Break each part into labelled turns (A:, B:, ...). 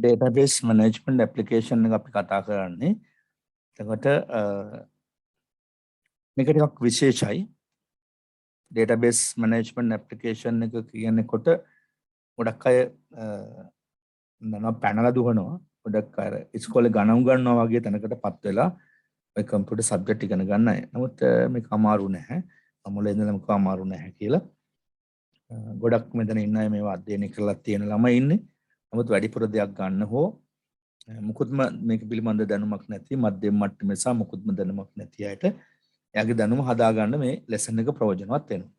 A: database management application එක අපි කතා කරන්නේ. එතකොට මේක ටිකක් විශේෂයි. database management application එක කියනකොට ගොඩක් අය නම පැනලා දුවනවා. ගොඩක් අය ඉස්කෝලේ ගණන් ගන්නවා වගේ තැනකටපත් වෙලා ඔය කම්පියුටර් සබ්ජෙක්ට් ඉගෙන ගන්න අය. නමුත් මේක අමාරු නැහැ. අමුලේ ඉඳලම අමාරු නැහැ කියලා. ගොඩක් මෙතන ඉන්න අය මේවා අධ්‍යයනය කරලා තියෙන ළමයි ඉන්නේ. නමුත් වැඩිපුර දෙයක් ගන්න හෝ මුකුත්ම මේක පිළිබඳ දැනුමක් නැති මධ්‍යම මට්ටමේ සහ මුකුත්ම දැනුමක් නැති අයට එයාගේ දැනුම හදාගන්න මේ ලෙසන් එක ප්‍රයෝජනවත් වෙනවා.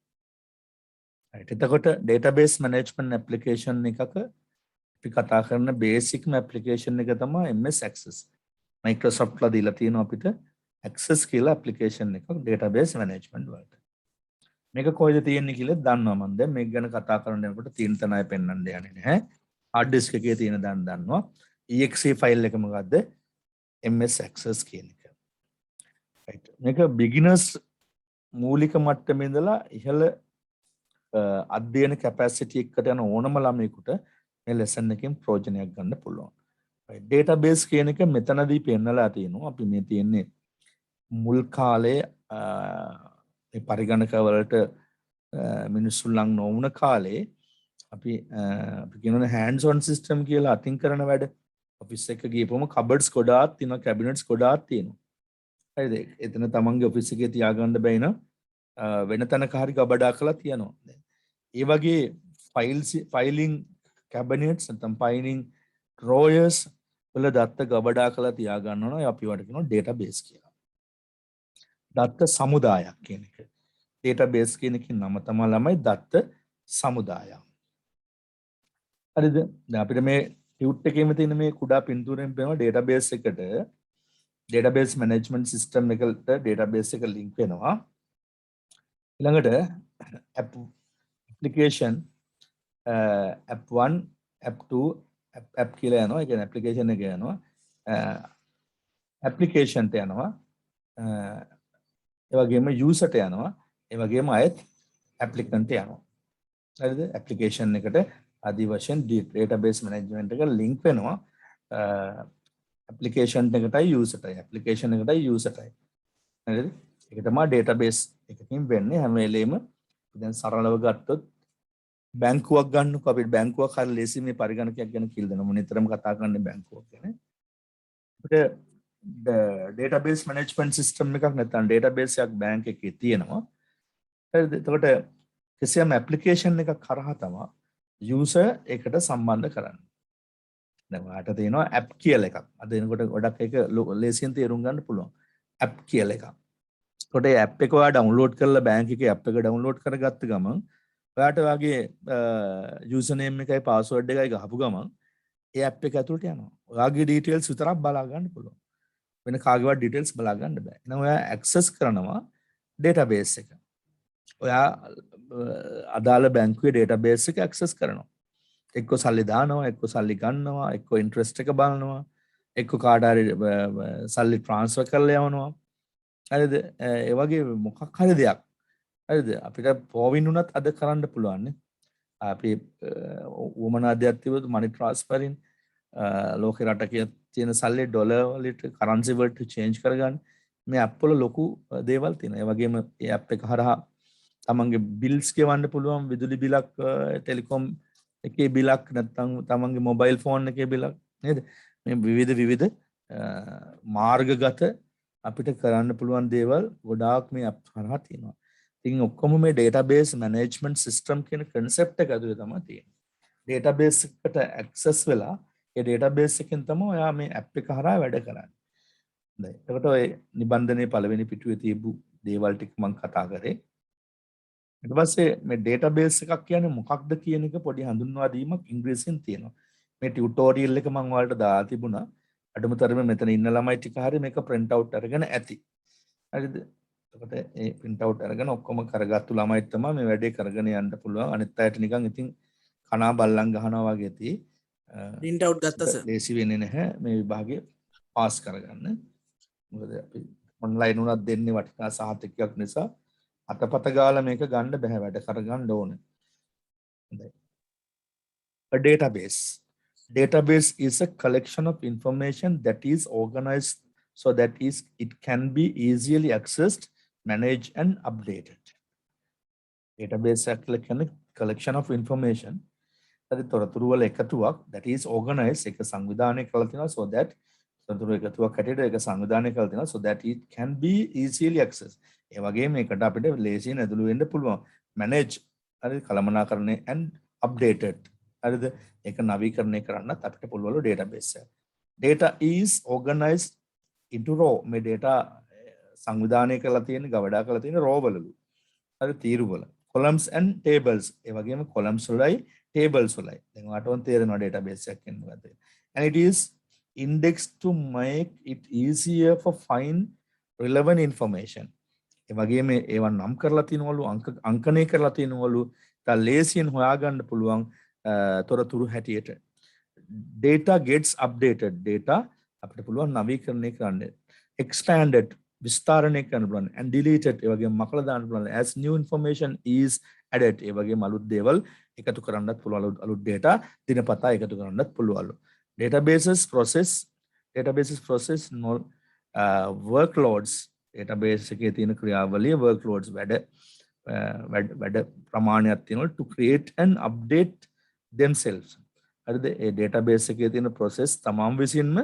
A: right. එතකොට database management application එකක අපි කතා කරන බේසික්ම application එක තමයි MS Access. Microsoft ලා දීලා තියෙනවා අපිට Access කියලා application එකක් database management වලට. මේක කොහෙද තියෙන්නේ කියලා දන්නවා මම දැන් මේක ගැන කතා කරන්න යනකොට තියෙන තැන අය පෙන්වන්න යන්නේ නැහැ. hard disk එකේ තියෙන දන් දන්නවා. exe file එක මොකද්ද? MS Access කියන එක. right. මේක beginners මූලික මට්ටමේ ඉඳලා ඉහළ අධ්‍යයන capacity එකකට යන ඕනම ළමයෙකුට මේ lesson එකෙන් ප්‍රයෝජනයක් ගන්න පුළුවන්. right. database කියන එක මෙතනදී පෙන්නලා තියෙනවා. අපි මේ තියෙන්නේ මුල් කාලේ මේ පරිගණක වලට මිනිස්සු ලං නොවුන කාලේ අපි කියනවා hands on system කියලා අතින් කරන වැඩ. ඔෆිස් එක ගියපුවම cupboards ගොඩාක් තියෙනවා, cabinets ගොඩාක් තියෙනවා. හරිද? එතන තමන්ගේ ඔෆිස් එකේ තියාගන්න බැයි නම් වෙන තැනක හරි ගබඩා කරලා තියනවා. ඒ වගේ filing cabinets නැත්නම් filing drawers වල දත්ත ගබඩා කරලා තියාගන්න ඕන. අපි වට කියනවා database කියලා. දත්ත සමුදායක් කියන එක. database කියන එකේ නම තමයි ළමයි දත්ත සමුදායක්. හරිද? දැන් අපිට මේ ටියුට් එකේම තියෙන මේ කුඩා පින්තූරයෙන් පේනවා database එකට database management system එකට database එක link වෙනවා. ඊළඟට application app 1 app 2 app කියලා යනවා. ඒ කියන්නේ application එක යනවා. application ට යනවා. ඒ වගේම user ට යනවා. ඒ වගේම අයත් applicant ට යනවා. හරිද? application එකට ආදි වශයෙන් database management එක link වෙනවා. application එකටයි user ටයි. application එකටයි user ටයි. හරිද? ඒක තමයි database එකකින් වෙන්නේ හැම වෙලේම. දැන් සරලව ගත්තොත් බැංකුවක් ගන්නකො අපිට බැංකුවක් හරිය ලේසි මේ පරිගණකයක් ගැන කියලා දෙනවා. මොනිතරම් කතා කරන්නේ බැංකුවක් ගැන. අපිට database management system එකක් නැත්නම් database එකක් බැංක් එකේ තියෙනවා. හරිද? එතකොට කිසියම් application එකක් කරහා තමයි user එකට සම්බන්ධ කරන්නේ. දැන් ඔයාලට තියෙනවා app කියලා එකක්. අද එනකොට ගොඩක් ඒක ලේසියෙන් තේරුම් ගන්න පුළුවන්. app කියලා එකක්. එතකොට මේ app එක ඔයා download කරලා බැංක් එකේ app එක download කරගත්ත ගමන් ඔයාට ඔයාගේ user name එකයි password එකයි ගහපු ගමන් ඒ app එක ඇතුළට යනවා. ඔයාගේ details විතරක් බලා ගන්න පුළුවන්. වෙන කාගේවත් details බලා ගන්න බෑ. එහෙනම් ඔයා access කරනවා database එක. ඔයා අදාළ බැංකුවේ database එක access කරනවා. එක්ක සල්ලි දානවා, එක්ක සල්ලි ගන්නවා, එක්ක interest එක බලනවා, එක්ක කාට හරි සල්ලි transfer කරලා යවනවා. හරිද? ඒ වගේ මොකක් හරි දෙයක්. හරිද? අපිට පොවින් උනත් අද කරන්න පුළුවන් නේ. අපි වමනා දෙයක් තිබුණොත් money transferring ලෝකේ රටක තියෙන සල්ලි ඩොලර් වලට currency වලට change කරගන්න මේ app වල ලොකු දේවල් තියෙනවා. ඒ වගේම මේ app එක හරහා තමන්ගේ bills ගෙවන්න පුළුවන්. විදුලි බිලක්, ටෙලිකොම් එකේ බිලක්, නැත්නම් තමන්ගේ මොබයිල් ෆෝන් එකේ බිලක් නේද? මේ විවිධ මාර්ගගත අපිට කරන්න පුළුවන් දේවල් ගොඩාක් මේ app හරහා තියෙනවා. ඉතින් ඔක්කොම මේ database management system කියන concept එක ඇතුලේ තමයි තියෙන්නේ. database එකට access වෙලා ඒ database එකෙන් තමයි ඔයා මේ app එක හරහා වැඩ කරන්නේ. හොඳයි. එතකොට ඔය නිබන්ධනයේ පළවෙනි පිටුවේ තියපු දේවල් ටික මම කතා කරේ. ඊට පස්සේ මේ database එකක් කියන්නේ මොකක්ද කියන එක පොඩි හඳුන්වා දීමක් ඉංග්‍රීසියෙන් තියෙනවා. මේ ටියුටෝරියල් එක මම ඔයාලට දාලා තිබුණා. අඩුම තරමේ මෙතන ඉන්න ළමයි ටික හරි මේක print out අරගෙන ඇති. හරිද? එතකොට ඒ print out අරගෙන ඔක්කොම කරගත්තු ළමයි තමයි මේ වැඩේ කරගෙන යන්න පුළුවන්. අනිත් අයට නිකන් ඉතින් කනා බල්ලන් ගහනවා වගේ තියෙයි.
B: print out ගත්තා සර්.
A: ලේසි වෙන්නේ නැහැ මේ විභාගේ පාස් කරගන්න. මොකද අපි ඔන්ලයින් උනත් දෙන්නේ වටිනා සහතිකයක් නිසා අතපත ගාලා මේක ගන්න බෑ, වැඩ කරගන්න ඕනේ. හොඳයි. a database database is a collection of information that is organized so that it can be easily accessed, managed and updated. Database එක කියන්නේ collection of information. හරි තොරතුරු වල එකතුවක් that is organized එක සංවිධානය කරලා තියෙනවා so that තොරතුරු එකතුවක් හැටියට ඒක සංවිධානය කරලා තියෙනවා so that it can be easily accessed. ඒ වගේම මේකට අපිට ලේසියෙන් ඇතුළු වෙන්න පුළුවන්. manage හරි කළමනාකරණය and updated. හරිද? ඒක නවීකරණය කරන්නත් අපිට පුළුවන් database එක. Data is organized into raw. මේ data සංවිධානය කරලා තියෙන ගවඩා කරලා තියෙන raw වලලු. හරි තීරු වල. columns and tables. ඒ වගේම columns වලයි tables වලයි. දැන් ඔයාලට ඕන තේරෙනවා database එකක් කියන්නේ මොකද්ද. And it is indexed to make it easier for find relevant information. ඒ වගේම ඒවා නම් කරලා තිනවලු අංකණය කරලා තිනවලු තා ලේසියෙන් හොයාගන්න පුළුවන් තොරතුරු හැටියට. Data gets updated. Data අපිට පුළුවන් නවීකරණය කරන්න. Expanded විස්තරණය කරන්න පුළුවන් and deleted ඒ වගේම මකලා දාන්න පුළුවන් as new information is added ඒ වගේම අලුත් දේවල් එකතු කරන්නත් පුළුවන් අලුත් data දිනපතා එකතු කරන්නත් පුළුවන්ලු. Databases process workloads. Database එකේ තියෙන ක්‍රියාවලිය workloads වැඩ ප්‍රමාණයක් තියෙනවා to create and update themselves. හරිද? ඒ database එකේ තියෙන process තමන් විසින්ම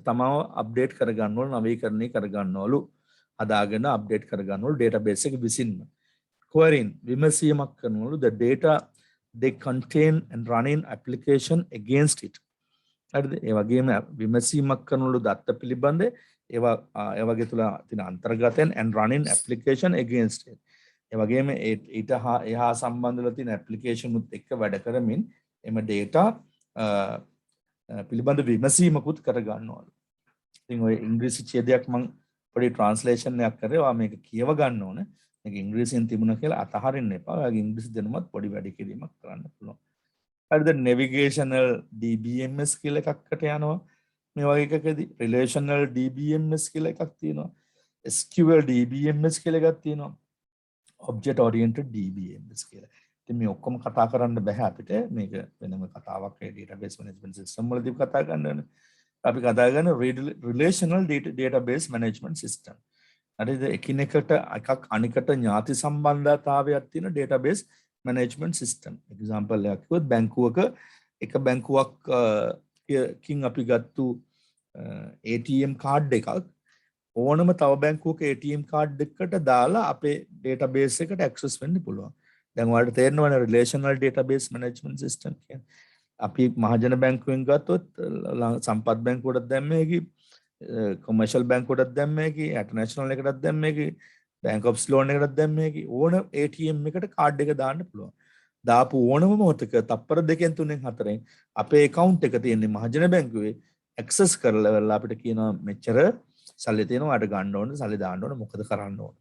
A: තමව අප්ඩේට් කරගන්න ඕන නවීකරණය කරගන්න ඕලු හදාගෙන අප්ඩේට් කරගන්න ඕලු database එක විසින්ම. Querying විමසීමක් කරනවලු the data they contain and running application against it. හරිද? ඒ වගේම විමසීමක් කරනවලු දත්ත පිළිබඳ ඒවා ඒ වගේ තුල තියෙන අන්තර්ගතයන් and running application against it. ඒ වගේම ඊට එහා සම්බන්ධව තියෙන application උත් එක්ක වැඩ කරමින් එම data පිළිබඳ විමසීමකුත් කරගන්නවලු. ඉතින් ඔය ඉංග්‍රීසි ඡේදයක් මම පොඩි ට්‍රාන්ස්ලේෂන් එකක් කරේ. ඔයා මේක කියව ගන්න ඕන. මේක ඉංග්‍රීසියෙන් තිබුණා කියලා අතහරින්න එපා. ඔයාගේ ඉංග්‍රීසි දැනුමත් පොඩි වැඩි කිරීමක් කරන්න පුළුවන්. හරිද? navigational DBMS කියලා එකකට යනවා. මේ වගේ එකකදී relational DBMS කියලා එකක් තියෙනවා. SQL DBMS කියලා එකක් තියෙනවා. object oriented DBMS කියලා. ඉතින් මේ ඔක්කොම කතා කරන්න බෑ අපිට. මේක වෙනම කතාවක් database management system වලදී කතා කරන්න. අපි කතා කරන relational database management system. හරිද? එකිනෙකට එකක් අනිකට ඥාති සම්බන්ධතාවයක් තියෙන database management system. example එකක් කිව්වොත් බැංකුවක එක බැංකුවක් කින් අපි ගත්තු ATM කාඩ් එකක් ඕනම තව බැංකුවක ATM කාඩ් එකකට දාලා අපේ database එකට access වෙන්න පුළුවන්. දැන් ඔයාලට තේරෙනවනේ relational database management system කියන්නේ. අපි මහජන බැංකුවෙන් ගත්තොත් සම්පත් බැංකුවටත් දැම්ම හැකි, commercial බැංකුවටත් දැම්ම හැකි, international එකටත් දැම්ම හැකි, bank of loan එකටත් දැම්ම හැකි ඕන ATM එකට කාඩ් එක දාන්න පුළුවන්. දාපු ඕනම මොහොතක තප්පර 2 3 4 අපේ account එක තියෙන මහජන බැංකුවේ access කරලා අපිට කියනවා මෙච්චර සල්ලි තියෙනවා අර ගන්න ඕන සල්ලි දාන්න ඕන මොකද කරන්න ඕන.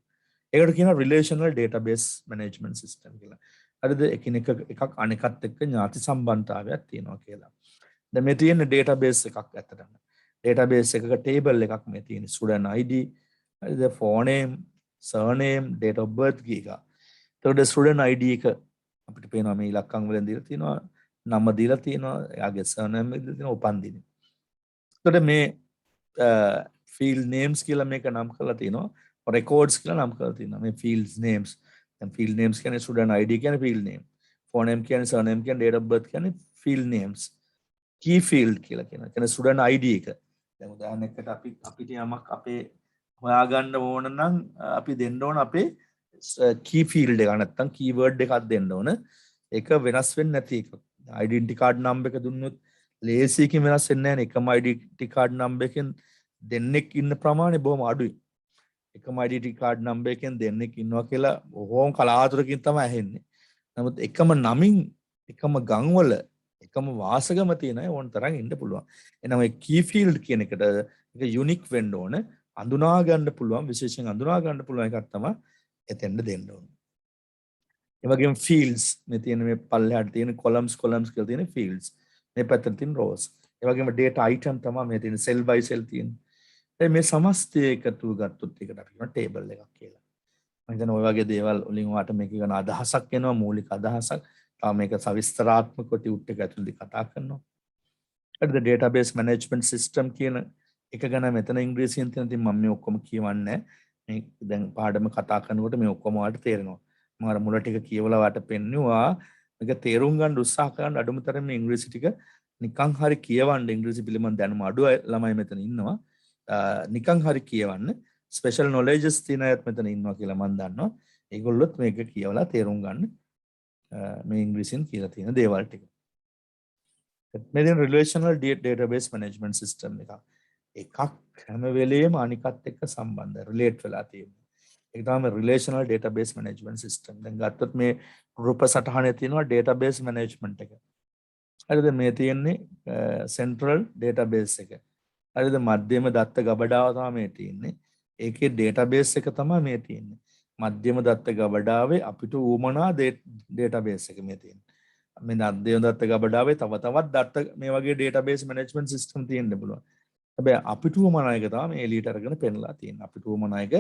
A: ඒකට කියනවා relational database management system කියලා. හරිද? එකිනෙක එකක් අනෙකත් එක්ක ඥාති සම්බන්ධතාවයක් තියෙනවා කියලා. දැන් මේ තියෙන database එකක් ඇත්තටම. database එකක table එකක් මේ තියෙන student ID, හරිද? phoneme, surname, date of birth ගියා. ඒතකොට student ID එක අපිට පේනවා මේ ඉලක්කම් වලින් දීලා තියෙනවා, නම දීලා තියෙනවා, එයාගේ surname එක දීලා තියෙනවා, උපන්දින. ඒතකොට මේ field names කියලා මේක නම් කරලා තියෙනවා. records කියලා නම් කරලා තියෙනවා. මේ fields names. දැන් field names කියන්නේ student ID කියන්නේ field name. phoneme කියන්නේ surname කියන්නේ date of birth කියන්නේ field names. key field කියලා කියනවා. කියන්නේ student ID එක. දැන් උදාහරණයකට අපිට යමක් අපේ හොයාගන්න ඕන නම් අපි දෙන්න ඕන අපේ key field එක නැත්තම් keyword එකක් දෙන්න ඕන. ඒක වෙනස් වෙන්නේ නැති එක. identity card number එක දුන්නොත් ලේසියකින් වෙනස් වෙන්නේ නැහැ නේ. එකම identity card number එකෙන් දෙන්නෙක් ඉන්න ප්‍රමාණය බොහොම අඩුයි. එකම identity card number එකෙන් දෙන්නෙක් ඉන්නවා කියලා බොහොම කලාතුරකින් තමයි ඇහෙන්නේ. නමුත් එකම නමින් එකම ගම්වල එකම වාසගම තියෙන අය ඕන තරම් ඉන්න පුළුවන්. එහෙනම් ඒ key field කියන එකට ඒක unique වෙන්න ඕන. අඳුනා ගන්න පුළුවන් විශේෂයෙන් අඳුනා ගන්න පුළුවන් එකක් තමයි එතෙන්ද දෙන්න ඕන. ඒ වගේම fields මේ තියෙන මේ පල්ලෙහාට තියෙන columns කියලා තියෙන fields. මේ පැත්තට තියෙන rows. ඒ වගේම data item තමයි මේ තියෙන cell by cell තියෙන. මේ සමස්තය එකතු ගත්තොත් ඒකට අපි කියන table එකක් කියලා. මම හිතන්නේ ඔය වගේ දේවල් වලින් වාට මේක ගන්න අදහසක් එනවා මූලික අදහසක්. තව මේක සවිස්තරාත්මකව ටියුට් එක ඇතුළතදී කතා කරනවා. හරිද? database management system කියන එක ගැන මෙතන ඉංග්‍රීසියෙන් තියෙන ඉතින් මම මේ ඔක්කොම කියවන්නේ මේ දැන් පාඩම කතා කරනකොට මේ ඔක්කොම වාට තේරෙනවා. මම අර මුල ටික කියවලා වාට පෙන්නුවා මේක තේරුම් ගන්න උත්සාහ කරන අඩුම තරමේ ඉංග්‍රීසි ටික නිකන් හරි කියවන්න ඉංග්‍රීසි පිළිබඳ දැනුම අඩු ළමයි මෙතන ඉන්නවා. නිකන් හරි කියවන්න ස්පෙෂල් නොලෙජස් තියෙන අයත් මෙතන ඉන්නවා කියලා මම දන්නවා. ඒගොල්ලොත් මේක කියවලා තේරුම් ගන්න මේ ඉංග්‍රීසියෙන් කියලා තියෙන දේවල් ටික. මේ දෙන රිලේෂනල් database management system එකක් හැම වෙලේම අනිකත් එක්ක සම්බන්ධ රිලේට් වෙලා තියෙනවා. ඒක තමයි රිලේෂනල් database management system. දැන් ගත්තොත් මේ රූප සටහනේ තියෙනවා database management එක. හරිද? මේ තියෙන්නේ central database එක. හරිද? මධ්‍යම දත්ත ගබඩාව තමයි මේ තියෙන්නේ. ඒකේ database එක තමයි මේ තියෙන්නේ. මධ්‍යම දත්ත ගබඩාවේ අපිට උවමනා database එක මේ තියෙන්නේ. මේ මධ්‍යම දත්ත ගබඩාවේ තව තවත් දත්ත මේ වගේ database management system තියෙන්න පුළුවන්. හැබැයි අපිට උවමනා එක තමයි මේ එළියට අරගෙන පෙන්නලා තියෙන්නේ. අපිට උවමනා එක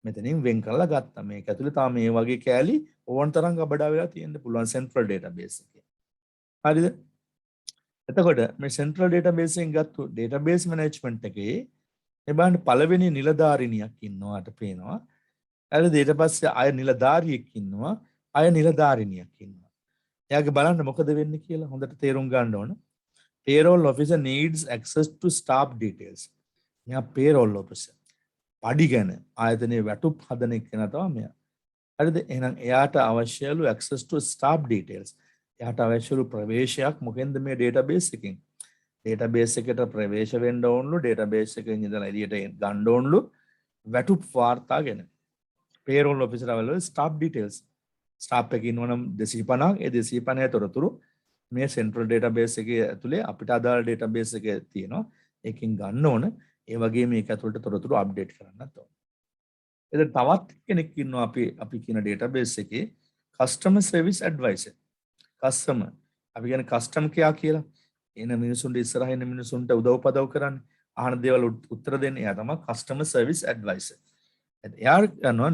A: මෙතනින් වෙන් කරලා ගත්තා. මේක ඇතුලේ තාම මේ වගේ කෑලි ඕන තරම් ගබඩා වෙලා තියෙන්න පුළුවන් central database එකේ. හරිද? එතකොට මේ central database එකෙන් ගත්ත database management එකේ මේ බලන්න පළවෙනි නිලධාරිනියක් ඉන්නවාට පේනවා. හරිද? ඊට පස්සේ අය නිලධාරියෙක් ඉන්නවා. අය නිලධාරිනියක් ඉන්නවා. එයාගේ බලන්න මොකද වෙන්නේ කියලා හොඳට තේරුම් ගන්න ඕන. Payroll officer needs access to staff details. මෙයා payroll officer. පඩි ගැන ආයතනයේ වැටුප් හදන එක්කෙනා තමයි මෙයා. හරිද? එහෙනම් එයාට අවශ්‍යලු access to staff details. එයාට අවශ්‍යලු ප්‍රවේශයක් මොකෙන්ද මේ database එකෙන්. database එකට ප්‍රවේශ වෙන්න ඕනලු database එකෙන් ඉඳලා එළියට ගන්න ඕනලු වැටුප් වාර්තා ගැන. payroll officer අවල staff details. staff එකේ ඉන්නවනම් 250ක් ඒ 250 තොරතුරු මේ central database එකේ ඇතුලේ අපිට අදාළ database එකේ තියෙනවා. ඒකෙන් ගන්න ඕන. ඒ වගේ මේක ඇතුළට තොරතුරු අප්ඩේට් කරන්නත් ඕන. එතන තවත් කෙනෙක් ඉන්නවා අපි කියන database එකේ customer service advisor. customer අපි කියන customer care කියලා. එන මිනිසුන්ට ඉස්සරහින් ඉන්න මිනිසුන්ට උදව්පදව් කරන්නේ. අහන දේවල් උත්තර දෙන්නේ එයා තමයි customer service advisor. එයා කරනවා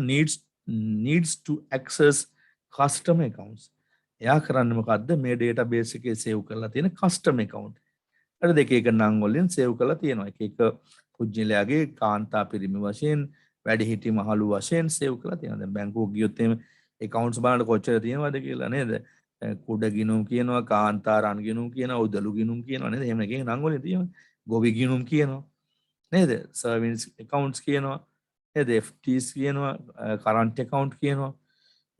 A: needs to access customer accounts. එයා කරන්නේ මොකද්ද? මේ database එකේ save කරලා තියෙන customer account. හරිද? එක එක නම් වලින් save කරලා තියෙනවා. එක එක පුජ්‍යලයාගේ කාන්තා පිරිමි වශයෙන් වැඩිහිටි මහලු වශයෙන් save කරලා තියෙනවා. දැන් බැංකුවක ගියොත් එහෙම accounts බලන්න කොච්චර තියෙනවද කියලා නේද? කුඩ ගිණුම් කියනවා, කාන්තා රන් ගිණුම් කියනවා, උදළු ගිණුම් කියනවා නේද? එහෙම එකේ නම් වලින් තියෙනවා. ගොවි ගිණුම් කියනවා. නේද? සර්විස් accounts කියනවා. නේද? FTs කියනවා, current account කියනවා.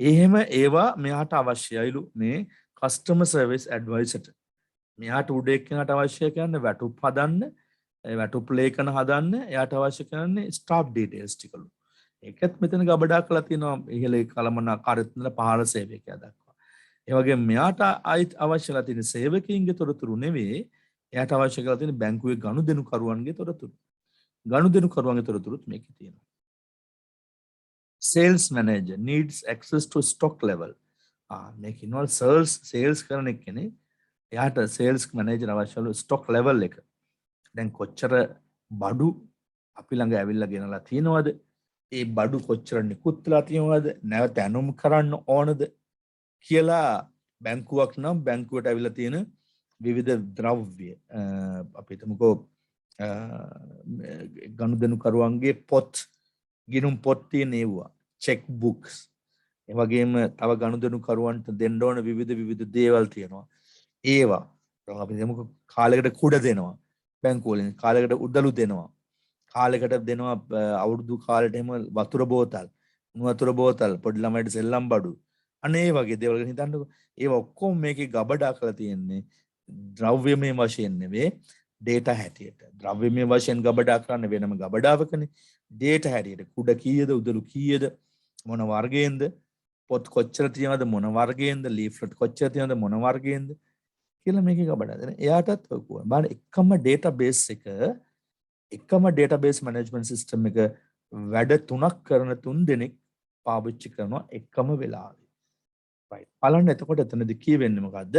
A: එහෙම ඒවා මෙයාට අවශ්‍යයිලු මේ customer service advisorට. මෙයාට උඩ එක්කෙනාට අවශ්‍ය කියන්නේ වැටුප් හදන්න, වැටුප් ලේඛන හදන්න, එයාට අවශ්‍ය කරන්නේ staff details ටිකලු. ඒකත් මෙතන ගබඩා කරලා තියෙනවා ඉහළ කළමනාකාරීත්වය ඉඳලා පහළ සේවකයා දක්වා. ඒ වගේම මෙයාට අවශ්‍යලා තියෙන සේවකයින්ගේ තොරතුරු නෙවෙයි, එයාට අවශ්‍ය කරලා තියෙන බැංකුවේ ගනුදෙනුකරුවන්ගේ තොරතුරු. ගනුදෙනුකරුවන්ගේ තොරතුරුත් මේකේ තියෙනවා. Sales manager needs access to stock level. මේක ඉන්වල් sales කරන එක්කනේ එයාට sales manager අවශ්‍යලු stock level එක. දැන් කොච්චර බඩු අපි ළඟ ඇවිල්ලා ගෙනලා තියෙනවද? ඒ බඩු කොච්චර නිකුත්ලා තියෙනවද? නැවත ඇනුම් කරන්න ඕනද කියලා බැංකුවක් නම් බැංකුවට ඇවිල්ලා තියෙන විවිධ ද්‍රව්‍ය අපි හිතමුකෝ ගනුදෙනුකරුවන්ගේ පොත් ගිණුම් පොත් තියෙන ඒවා check books ඒ වගේම තව ගනුදෙනුකරුවන්ට දෙන්න ඕන විවිධ දේවල් තියෙනවා. ඒවා අපි හිතමුකෝ කාලයකට කුඩ දෙනවා බැංකුව වලින්, කාලයකට උදළු දෙනවා, කාලයකට දෙනවා අවුරුදු කාලෙට එහෙම වතුර බෝතල්, වතුර බෝතල්, පොඩි ළමයිට සෙල්ලම් බඩු, අනේ වගේ දේවල් ගැන හිතන්නකෝ. ඒවා ඔක්කොම මේකේ ගබඩා කරලා තියෙන්නේ ද්‍රව්‍යමය වශයෙන් නෙවෙයි data හැටියට. ද්‍රව්‍යමය වශයෙන් ගබඩා කරන්න වෙනම ගබඩාවකනේ. data හැටියට කුඩ කීයද, උදළු කීයද, මොන වර්ගයෙන්ද, පොත් කොච්චර තියෙනවද, මොන වර්ගයෙන්ද, ලීෆ්ලට් කොච්චර තියෙනවද, මොන වර්ගයෙන්ද කියලා මේකේ ගබඩා දෙන. එයාටත් බලන්න එකම database management system එක වැඩ තුනක් කරන 3 දෙනෙක් පාවිච්චි කරනවා එකම වෙලාවේ. right. බලන්න එතකොට එතනදී කියවෙන්නේ මොකද්ද?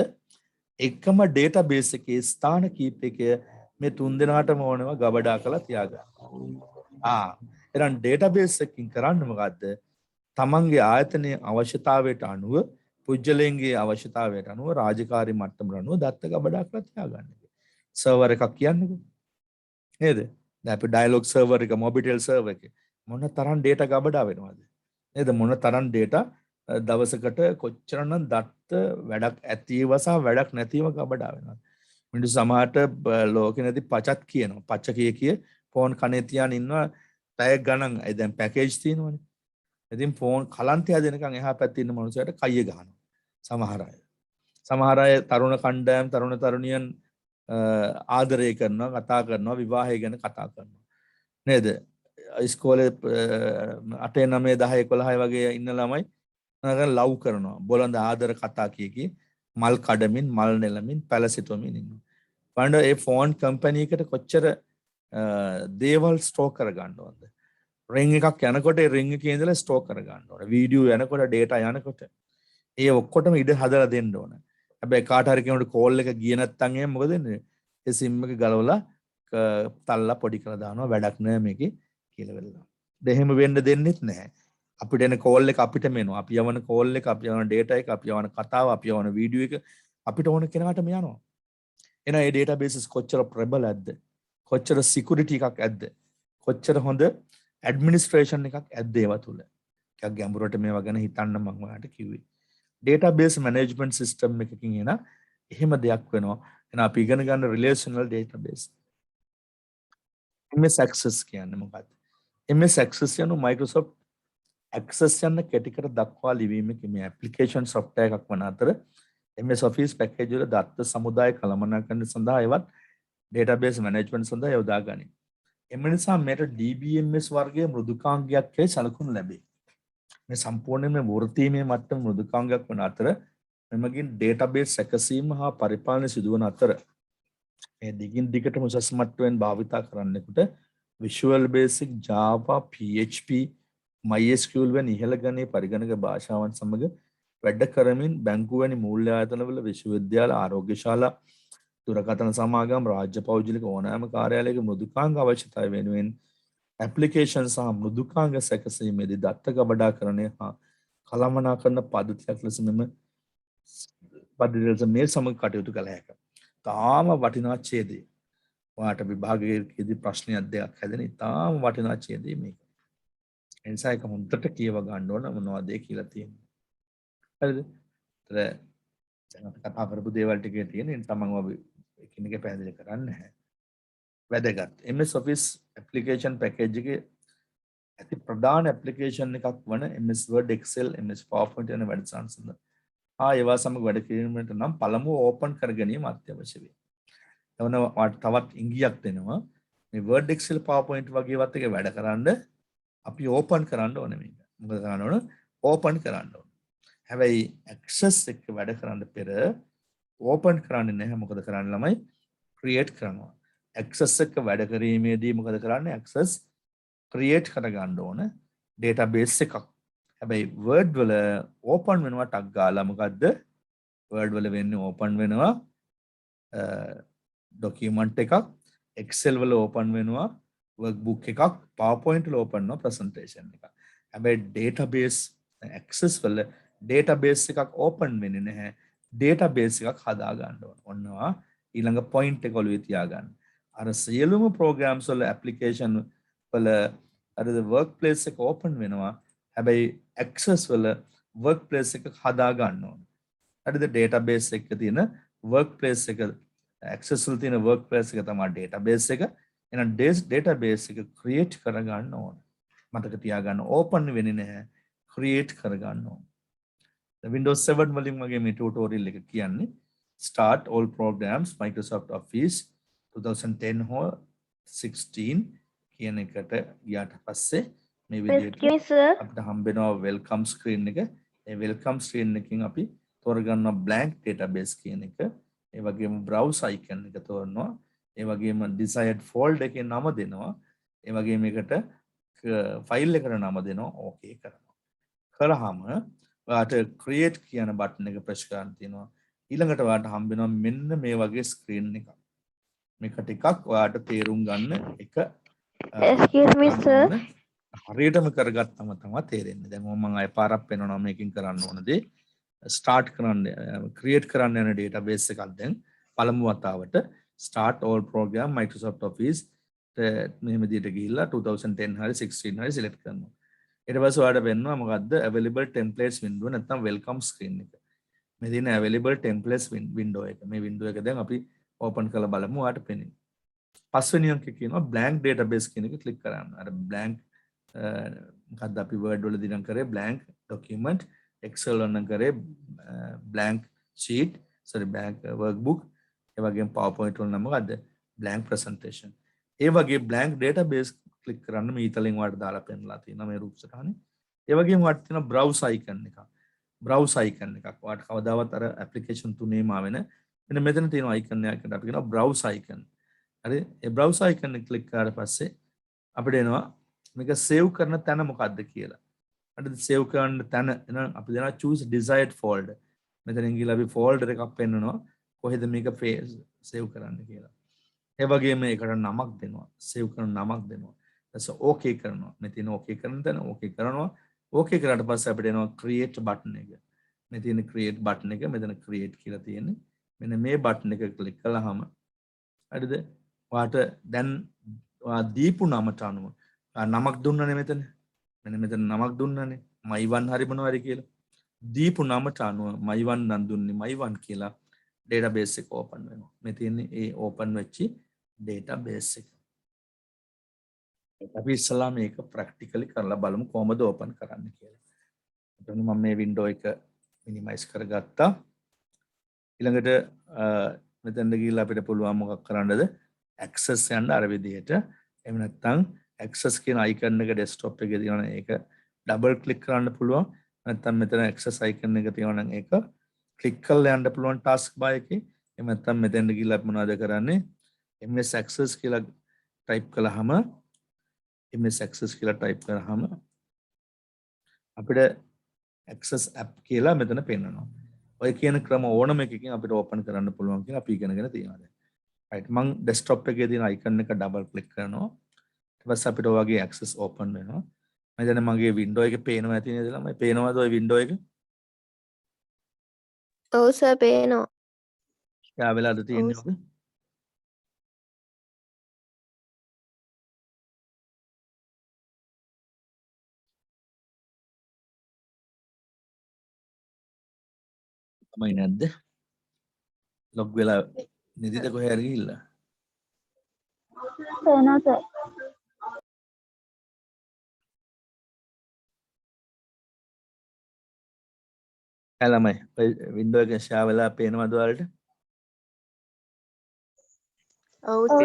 A: එකම database එකේ ස්ථාන කීපයක මේ 3 දෙනාටම ඕනම ගබඩා කරලා තියාගන්න. එහෙනම් database එකකින් කරන්නේ මොකද්ද? තමන්ගේ ආයතනයේ අවශ්‍යතාවයට අනුව, පුජ්‍යලයන්ගේ අවශ්‍යතාවයට අනුව, රාජකාරී මට්ටමට අනුව දත්ත ගබඩා කරලා තියාගන්න. සර්වර් එකක් කියන්නකෝ. නේද? දැන් අපි ඩයලොග් සර්වර් එක මොබිටෙල් සර්වර් එකේ මොන තරම් data ගබඩා වෙනවද? නේද? මොන තරම් data දවසකට කොච්චරනම් දත්ත වැඩක් ඇතිව සහ වැඩක් නැතිව ගබඩා වෙනවද? මිනිස්සු සමහරට ලෝකේ නැති පචත් කියනවා. පච්ච කිය ෆෝන් කනේ තියාගෙන ඉන්නවා පැය ගණන්. ඒ දැන් පැකේජ් තියෙනවනේ. ඉතින් ෆෝන් කලන්තය දෙනකන් එහා පැත්තේ ඉන්න මනුස්සයට කයිය ගහනවා. සමහර අය. සමහර අය තරුණ කණ්ඩායම් තරුණ තරුණියන් ආදරය කරනවා, කතා කරනවා, විවාහය ගැන කතා කරනවා. නේද? ඉස්කෝලේ 8 9 10 11 වගේ ඉන්න ළමයි ලව් කරනවා. බොළඳ ආදර කතා කී මල් කඩමින්, මල් නෙලමින්, පැලසිටවමින් ඉන්නවා. බලන්න ඒ ෆෝන් කම්පැනි එකට කොච්චර දේවල් ස්ටෝර් කර ගන්නවද? රින් එකක් යනකොට ඒ රින් එකේ ඉඳලා ස්ටෝර් කර ගන්න ඕනේ. වීඩියෝ යනකොට, data යනකොට ඒ ඔක්කොටම ඉඩ හදලා දෙන්න ඕනේ. හැබැයි කාට හරි කෙනෙකුට කෝල් එක ගියේ නැත්නම් එහෙනම් මොකද වෙන්නේ? ඒ SIM එක ගලවලා තල්ලා පොඩි කරලා දානවා වැඩක් නෑ මේකේ කියලා වෙලා. දෙහෙම වෙන්න දෙන්නෙත් නැහැ. අපිට එන කෝල් එක අපිටම එනවා. අපි යවන කෝල් එක, අපි යවන data එක, අපි යවන කතාව, අපි යවන වීඩියෝ එක අපිට ඕන කෙනාටම යනවා. එහෙනම් මේ databases කොච්චර ප්‍රබලද? කොච්චර security එකක් ඇද්ද? කොච්චර හොඳ administration එකක් ඇද්ද ඒවා තුල? ටිකක් ගැඹුරට මේවා ගැන හිතන්න මම ඔයාලට කිව්වේ. database management system එකකින් එන එහෙම දෙයක් වෙනවා. එහෙනම් අපි ඉගෙන ගන්න relational database. MS Access කියන්නේ මොකක්ද? MS Access යනු Microsoft Access යන කැටිකට දක්වා ලිවීමේ මේ application software එකක් වන අතර MS Office package වල දත්ත සමුදාය කළමනාකරන සඳහා එවත් database management සඳහා යොදා ගනී. එම නිසා මෙයට DBMS වර්ගයේ මෘදුකාංගයක් යයි සැලකුණු ලැබේ. මේ සම්පූර්ණයෙන්ම වෘත්තීමය මට්ටම මෘදුකාංගයක් වන අතර මෙමගින් database සැකසීම හා පරිපාලනය සිදුවන අතර මේ දිගින් දිගටම උසස් මට්ටමෙන් භාවිතා කරන්නෙකුට Visual Basic, Java, PHP, MySQL වැනි ඉහළ ගණයේ පරිගණක භාෂාවන් සමග වැඩ කරමින් බැංකුව වැනි මූල්‍ය ආයතනවල විශ්වවිද්‍යාල, ආරෝග්‍ය ශාලා, දුරකථන සමාගම්, රාජ්‍ය පෞද්ගලික ඕනෑම කාර්යාලයක මෘදුකාංග අවශ්‍යතාවය වෙනුවෙන් ඇප්ලිකේෂන් සහ මෘදුකාංග සැකසීමේදී දත්ත ගබඩාකරණය හා කළමනාකරණ පද්ධතියක් ලෙස මේ සමග කටයුතු කළ හැකියි. තාම වටිනා ඡේදය. ඔයාට විභාගයේදී ප්‍රශ්නයක් දෙකක් හැදෙන ඉතාම වටිනා ඡේදය මේක. ඒ නිසා ඒක හොඳට කියව ගන්න ඕන මොනවද ඒ කියලා තියෙන්නේ. හරිද? දැන් අපි කතා කරපු දේවල් ටිකේ තියෙන නිසා මම ඔබ එකිනෙක පැහැදිලි කරන්නේ නැහැ. වැදගත්. MS Office application package එකේ ඇති ප්‍රධාන application එකක් වන MS Word, Excel, MS PowerPoint යන වැඩසටහන් සඳහා ඒවා සමග වැඩ කිරීමට නම් පළමුව ඕපන් කර ගැනීම අත්‍යවශ්‍ය වේ. තවත් ඉංගියක් දෙනවා. මේ Word, Excel, PowerPoint වගේ වත් එක වැඩ කරන්න අපි ඕපන් කරන්න ඕනේ මේක. මොකද කරන්න ඕන? ඕපන් කරන්න ඕන. හැබැයි Access එක වැඩ කරන්න පෙර ඕපන් කරන්නේ නැහැ. මොකද කරන්න ළමයි ක්‍රියේට් කරනවා. Access එක වැඩ කිරීමේදී මොකද කරන්නේ? Access ක්‍රියේට් කර ගන්න ඕන database එකක්. හැබැයි Word වල ඕපන් වෙනවා ටක් ගාලා මොකද්ද? Word වල වෙන්නේ ඕපන් වෙනවා document එකක්, Excel වල ඕපන් වෙනවා workbook එකක්, PowerPoint වල ඕපන් වෙනවා presentation එකක්. හැබැයි database Access වල database එකක් ඕපන් වෙන්නේ නැහැ. database එකක් හදා ගන්න ඕන. ඔන්නවා ඊළඟ point එක ඔළුවේ තියාගන්න. අර සියලුම programs වල application වල අර workplace එක ඕපන් වෙනවා. හැබැයි Access වල workplace එක හදා ගන්න ඕන. හරිද? database එක තියෙන workplace එක Access වල තියෙන workplace එක තමයි database එක. එහෙනම් database එක create කර ගන්න ඕන. මතක තියාගන්න open වෙන්නේ නැහැ. create කර ගන්න ඕන. Windows 7 වලින් වගේ මේ tutorial එක කියන්නේ start all programs Microsoft Office 2010 හෝ 16 කියන එකට ගියාට පස්සේ මේ විදිහට අපිට හම්බෙනවා වෙල්කම් ස්ක්‍රීන් එක. ඒ වෙල්කම් ස්ක්‍රීන් එකකින් අපි තෝරගන්නවා blank database කියන එක. ඒ වගේම browse icon එක තෝරනවා. ඒ වගේම desired folder එකේ නම දෙනවා. ඒ වගේම මේකට ෆයිල් එකට නම දෙනවා. ඕකේ කරනවා. කරාම ඔයාට create කියන බටන් එක ප්‍රෙස් කරන්න තියෙනවා. ඊළඟට ඔයාට හම්බෙනවා මෙන්න මේ වගේ ස්ක්‍රීන් එකක්. මේක ටිකක් ඔයාට තේරුම් ගන්න එක
C: Excuse me sir.
A: හරියටම කරගත්තම තමයි තේරෙන්නේ. දැන් මම අය පාරක් පෙන්නනවා මේකෙන් කරන්න ඕන දේ. ස්ටාර්ට් කරන්න ක්‍රියේට් කරන්න යන database එකක් දැන් පළමු වතාවට start all program Microsoft Office මෙහෙම විදිහට ගිහිල්ලා 2010 හරි 16 හරි select කරනවා. ඊට පස්සේ ඔයාලට වෙනවා මොකද්ද available templates window නැත්නම් welcome screen එක. මේ තියෙන available templates window එක. මේ window එක දැන් අපි open කරලා බලමු ඔයාලට පෙනෙයි. පස්වෙනි අංකේ කියනවා blank database කියන එක click කරන්න. අර blank මොකද්ද අපි word වලදී නම් කරේ blank document, excel වල නම් කරේ blank sheet, blank workbook, ඒ වගේම powerpoint වල නම් මොකද්ද blank presentation. ඒ වගේ blank database click කරන්න මේ ඊතලෙන් ඔයාලට දාලා පෙන්නලා තියෙනවා මේ රූප සටහනේ. ඒ වගේම ඔයාලට තියෙනවා browse icon එකක්. browse icon එකක්. ඔයාලට කවදාවත් අර application තුනේම ආවෙන මෙන්න මෙතන තියෙන icon එකකට අපි කියනවා browse icon. හරි ඒ browse icon එක click කරාට පස්සේ අපිට එනවා මේක save කරන තැන මොකක්ද කියලා. අපිට save කරන්න තැන එහෙනම් අපි දෙනවා choose desired folder. මෙතනින් ගිහලා අපි folder එකක් පෙන්නනවා කොහෙද මේක save කරන්න කියලා. ඒ වගේම ඒකට නමක් දෙනවා. save කරන නමක් දෙනවා. ඊට okay කරනවා. මෙතන okay කරන තැන okay කරනවා. okay කරාට පස්සේ අපිට එනවා create button එක. මේ තියෙන create button එක මෙතන create කියලා තියෙන්නේ. මෙන්න මේ button එක click කළාම හරිද? ඔයාට දැන් ඔයා දීපු නමට අනුව නමක් දුන්නනේ මෙතන. මෙන්න මෙතන නමක් දුන්නනේ. my1 හරි මොනවා හරි කියලා. දීපු නමට අනුව my1 නම් දුන්නේ my1 කියලා database එක open වෙනවා. මේ තියෙන්නේ ඒ open වෙච්ච database එක. අපි ඉස්සලා මේක practically කරලා බලමු කොහොමද open කරන්න කියලා. එතකොට මම මේ window එක minimize කරගත්තා. ඊළඟට මෙතනට ගිහිල්ලා අපිට පුළුවන් මොකක් කරන්නද? access යන්න අර විදිහට. එහෙම නැත්නම් access කියන icon එක desktop එකේ තියෙනවා ඒක double click කරන්න පුළුවන්. නැත්නම් මෙතන access icon එක තියෙනවා නම් ඒක click කරලා යන්න පුළුවන් task bar එකේ. එහෙම නැත්නම් මෙතෙන්ට ගිහිල්ලා අපි මොනවද කරන්නේ? ms access කියලා type කළාම ms access කියලා type කරාම අපිට access app කියලා මෙතන පෙන්නනවා. ඔය කියන ක්‍රම ඕනම එකකින් අපිට open කරන්න පුළුවන් කියලා අපි ඉගෙනගෙන තියෙනවා දැන්. right මම desktop එකේ තියෙන icon එක double click කරනවා. ඊට පස්සේ අපිට ඔයගේ access open වෙනවා. මම දැන් මගේ window එකේ පේනවා ඇති නේද ළමයි? පේනවද ඔය window එක?
C: ඔව් සර් පේනවා.
A: යා වෙලාද තියෙන්නේ ඔබ? තමයි නැද්ද? log වෙලා නිදිද කොහේ හරි ගිහිල්ලා?
C: පේනවා සර්.
A: ළමයි ඔය window එක share වෙලා පේනවද ඔයාලට?
C: ඔව් සර්.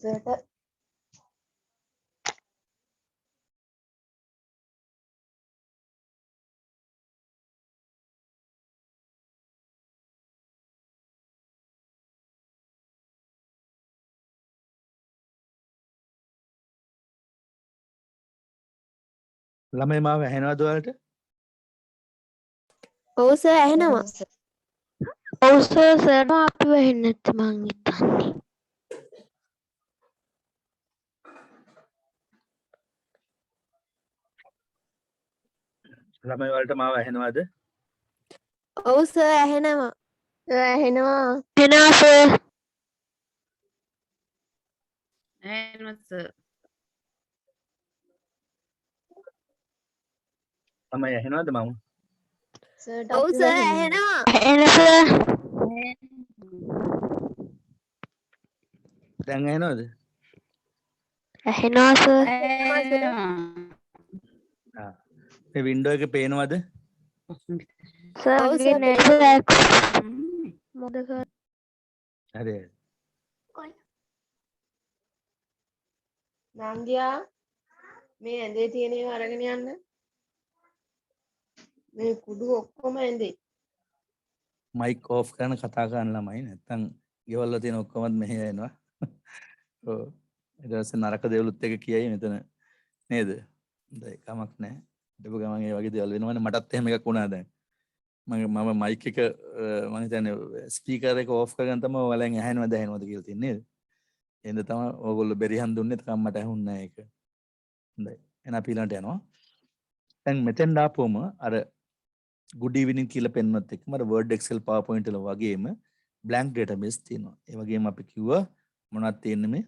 C: සර්ට
A: ළමයි මාව ඇහෙනවද ඔයාලට?
C: ඔව් සර් ඇහෙනවා. ඔව් සර් සර්ට අපිව ඇහෙන්නේ නැති මං හිතන්නේ.
A: ළමයි වලට මාව ඇහෙනවද?
C: ඔව් සර් ඇහෙනවා. ඇහෙනවා. ඇහෙනවා සර්.
A: ළමයි ඇහෙනවද මම?
C: ඔව් සර් ඇහෙනවා. ඇහෙනවා සර්.
A: දැන් ඇහෙනවද?
C: ඇහෙනවා සර්.
A: මේ window එක පේනවද?
C: සර් මගේ network මොකද කර
A: හරි.
B: නන්දියා මේ ඇඳේ තියෙන ඒවා අරගෙන යන්න. මේ කුඩු ඔක්කොම ඇඳේ.
A: mic off කරන කතා කරන ළමයි නැත්තම් ගෙවල් වල තියෙන ඔක්කොමත් මෙහෙ එනවා. ඔව්. ඊට පස්සේ නරක දේවලුත් එක කියයි මෙතන නේද? හොඳයි කමක් නැහැ. ඊටපු ගමන් ඒ වගේ දේවල් වෙනවනේ මටත් එහෙම එකක් වුණා දැන්. මම mic එක මම හිතන්නේ ස්පීකර් එක off කරගෙන තමයි ඔයාලෙන් ඇහෙනවද කියලා තියන්නේ නේද? එහෙනම් තමයි ඕගොල්ලෝ බෙරිහන් දුන්නේ තාම මට ඇහුන්නේ නැහැ ඒක. හොඳයි. එහෙනම් අපි ඊළඟට යනවා. දැන් මෙතෙන් ආපුවම අර good evening කියලා පෙන්වන්නත් එක්කම අර Word Excel PowerPoint වල වගේම blank database තියෙනවා. ඒ වගේම අපි කිව්වා මොනවද තියෙන්නේ මේ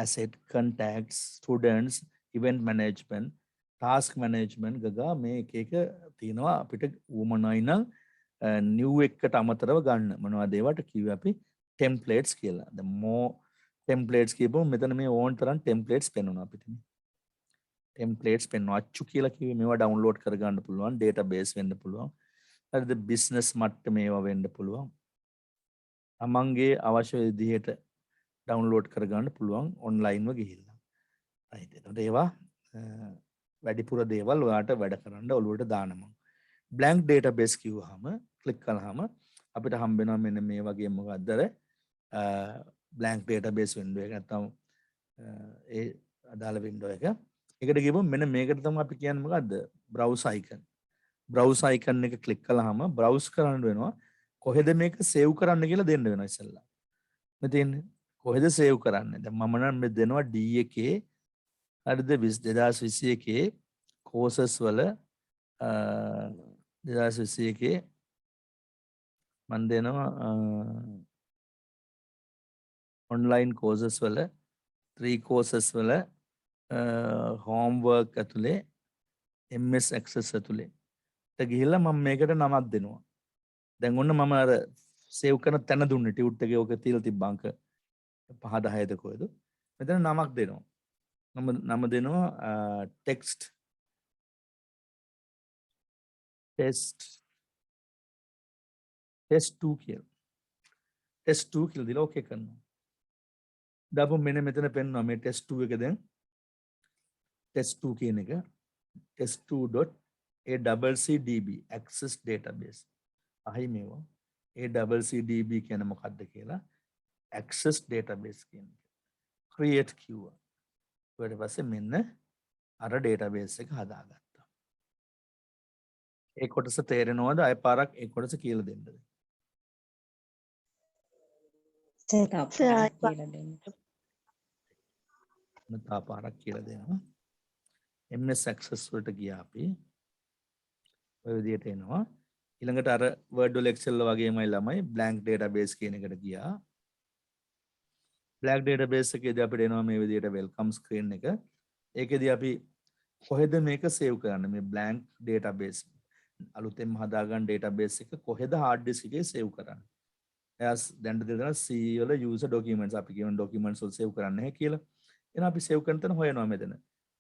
A: asset, contacts, students, event management, task management ගගා මේ එක එක තියෙනවා අපිට උවමනයි නම් new එකට අමතරව ගන්න. මොනවද ඒවට කිව්වේ අපි templates කියලා. the more templates කියපුවම මෙතන මේ ඕන තරම් templates පෙන්වනවා අපිට. templates පෙන්වනවා. අච්චු කියලා කිව්වේ මේවා download කරගන්න පුළුවන්, database වෙන්න පුළුවන්. හරිද? business මට්ටමේ ඒවා වෙන්න පුළුවන්. තමන්ගේ අවශ්‍ය විදිහට ඩවුන්ලෝඩ් කරගන්න පුළුවන් ඔන්ලයින්ව ගිහිල්ලා. right. එතකොට ඒවා වැඩිපුර දේවල් ඔයාට වැඩ කරන්න ඔළුවට දානවා. blank database කිව්වහම ක්ලික් කළාම අපිට හම්බ වෙනවා මෙන්න මේ වගේ මොකක්ද අර blank database window එක නැත්නම් ඒ අදාළ window එක. ඒකට ගිහම මෙන්න මේකට තමයි අපි කියන්නේ මොකද්ද? browse icon. browse icon එක ක්ලික් කළාම browse කරන්න වෙනවා. කොහෙද මේක සේව් කරන්න කියලා දෙන්න වෙනවා ඉස්සෙල්ලා. මෙතන කොහෙද සේව් කරන්නේ? දැන් මම නම් මේ දෙනවා D එකේ හරිද 2021 courses වල 2021 මම දෙනවා online courses වල 3 courses වල homework ඇතුලේ MS Access ඇතුලේ ට ගිහිල්ලා මම මේකට නමක් දෙනවා. දැන් ඔන්න මම අර සේව් කරන තැන දුන්නේ ටියුට් එකේ ඔක තියලා තිබ්බ අංක 5 10ද කොහෙද මෙතන නමක් දෙනවා. නම දෙනවා text test 2 කියලා. test 2 කියලා දීලා ඕකේ කරනවා. දාපු මෙන්න මෙතන පෙන්වනවා මේ test 2 එක දැන් test 2 කියන එක test2.accdb access database. අහයි මේවා ACCDB කියන්නේ මොකක්ද කියලා access database කියන්නේ. create කිව්වා. ඊට පස්සේ මෙන්න අර database එක හදාගත්තා. ඒ කොටස තේරෙනවද? අය පාරක් ඒ කොටස කියලා දෙන්නද? මතා පාරක් කියලා දෙනවා. MS Access වලට ගියා අපි. ඔය විදිහට එනවා. ඊළඟට අර Word වල Excel වගේමයි ළමයි blank database කියන එකට ගියා. blank database එකේදී අපිට එනවා මේ විදිහට welcome screen එක. ඒකෙදී අපි කොහෙද මේක save කරන්නේ? මේ blank database අලුතෙන්ම හදාගන්න database එක කොහෙද hard disk එකේ save කරන්නේ? එයාස් දැන් දෙනවා C වල user documents අපි කියන documents වල save කරන්න නැහැ කියලා. එහෙනම් අපි save කරන තැන හොයනවා මෙතන.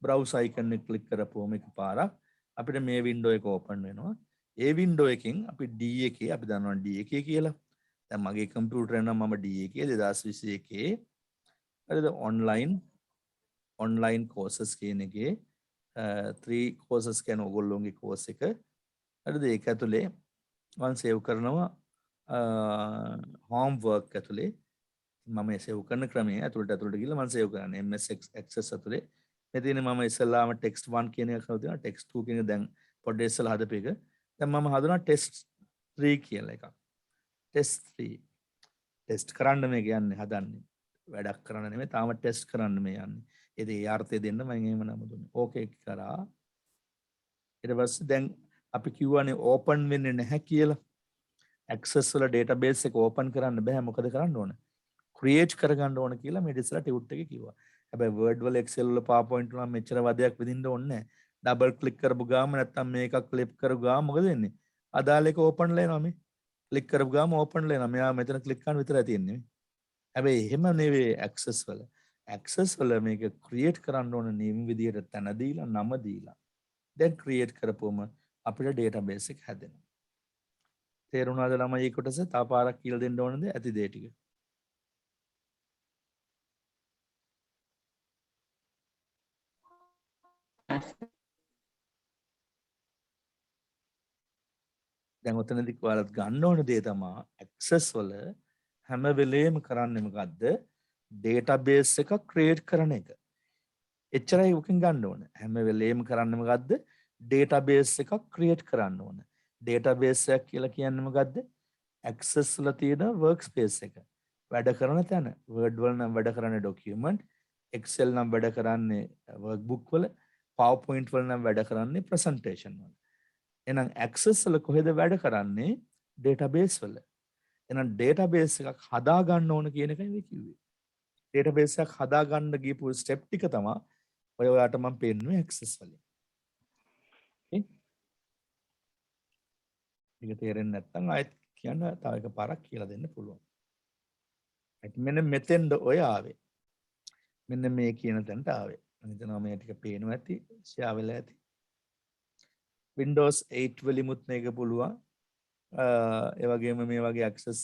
A: browse icon එක click කරපුවම එකපාරක් අපිට මේ window එක open වෙනවා. ඒ window එකෙන් අපි D එකේ අපි දන්නවා D එකේ කියලා. දැන් මගේ computer එක නම් මම D එකේ 2021 හරිද online courses කියන එකේ 3 courses කියන ඔයගොල්ලෝගේ course එක හරිද ඒක ඇතුලේ මම save කරනවා homework ඇතුලේ මම save කරන ක්‍රමයේ ඇතුළට ගිහලා මම save කරන්නේ MS Access ඇතුලේ මෙතන මම ඉස්සෙල්ලාම text 1 කියන එක හදුවා text 2 කියන එක දැන් පොඩ්ඩක් ඉස්සෙල්ලා හදපේක දැන් මම හදුනා test 3 කියලා එකක් test 3 test කරන්න මේක යන්නේ හදන්නේ වැඩක් කරන්න නෙමෙයි තාම test කරන්න මේ යන්නේ ඒ අර්ථය දෙන්න මම එහෙම නම දුන්නේ ඕකේ කරා ඊට පස්සේ දැන් අපි කියවනේ open වෙන්නේ නැහැ කියලා access වල database එක open කරන්න බෑ මොකද කරන්න ඕන create කරගන්න ඕන කියලා මේ ඉස්සලා ටියුට් එකේ කිව්වා හැබැයි Word වල Excel වල PowerPoint වල මෙච්චර වදයක් විඳින්න ඕනේ නැහැ ඩබල් ක්ලික් කරපු ගාම නැත්තම් මේක ක්ලික් කරපු ගාම මොකද වෙන්නේ අදාළ එක open වෙනවා මේ ක්ලික් කරපු ගාම open වෙනවා මෙයා මෙතන ක්ලික් කරන්න විතරයි තියෙන්නේ හැබැයි එහෙම නෙවෙයි access වල මේක create කරන්න ඕන නියම විදියට තැන දීලා නම දීලා දැන් create කරපුවම අපිට database එක හැදෙනවා තේරුණාද ළමයි මේ කොටස තා පාරක් කියලා දෙන්න ඕනද ඇති දේ ටික දැන් ඔතනදී ඔයාලත් ගන්න ඕන දේ තමයි access වල හැම වෙලේම කරන්නේ මොකද්ද database එකක් create කරන එක එච්චරයි උකින් ගන්න ඕන හැම වෙලේම කරන්නේ මොකද්ද database එකක් create කරන්න ඕන database එකක් කියලා කියන්නේ මොකද්ද access වල තියෙන workspace එක වැඩ කරන තැන word වල නම් වැඩ කරන්නේ document excel නම් වැඩ කරන්නේ workbook වල powerpoint වල නම් වැඩ කරන්නේ presentation වල එහෙනම් access වල කොහෙද වැඩ කරන්නේ? database වල. එහෙනම් database එකක් හදා ගන්න ඕන කියන එකයි මේ කිව්වේ. database එකක් හදා ගන්න ගියපු step ටික තමයි ඔය ඔයාට මම පෙන්නුවේ access වලින්. okay? ඒක තේරෙන්නේ නැත්නම් ආයෙත් කියන්න තව එකපාරක් කියලා දෙන්න පුළුවන්. මෙන්න මෙතෙන්ද ඔය ආවේ. මෙන්න මේ කියන තැනට ආවේ. මම හිතනවා මේ ටික පේනවා ඇති, ෂෙයා වෙලා ඇති. Windows 8 වලිමුත් මේක පුළුවන්. ඒ වගේම මේ වගේ access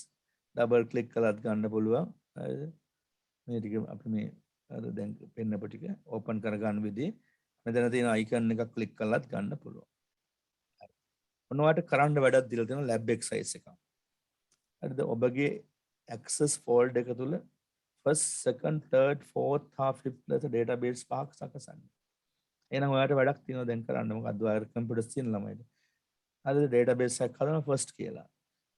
A: double click කළත් ගන්න පුළුවන්. හරිද? මේ ටික අපි මේ අර දැන් පෙන්නපු ටික open කරගන්න විදිහ. මෙතන තියෙන icon එකක් click කළත් ගන්න පුළුවන්. ඔන්නවට කරන්න වැඩක් දීලා තියෙනවා lab exercise එකක්. හරිද? ඔබගේ access folder එක තුල first, second, third, fourth, half, fifth ලෙස database පහක් සකසන්න. එහෙනම් ඔයාලට වැඩක් තියෙනවා දැන් කරන්න. මොකද්ද ඔයාලා කම්පියුටර් තියෙන ළමයිද? හරිද? database එකක් හදනවා first කියලා.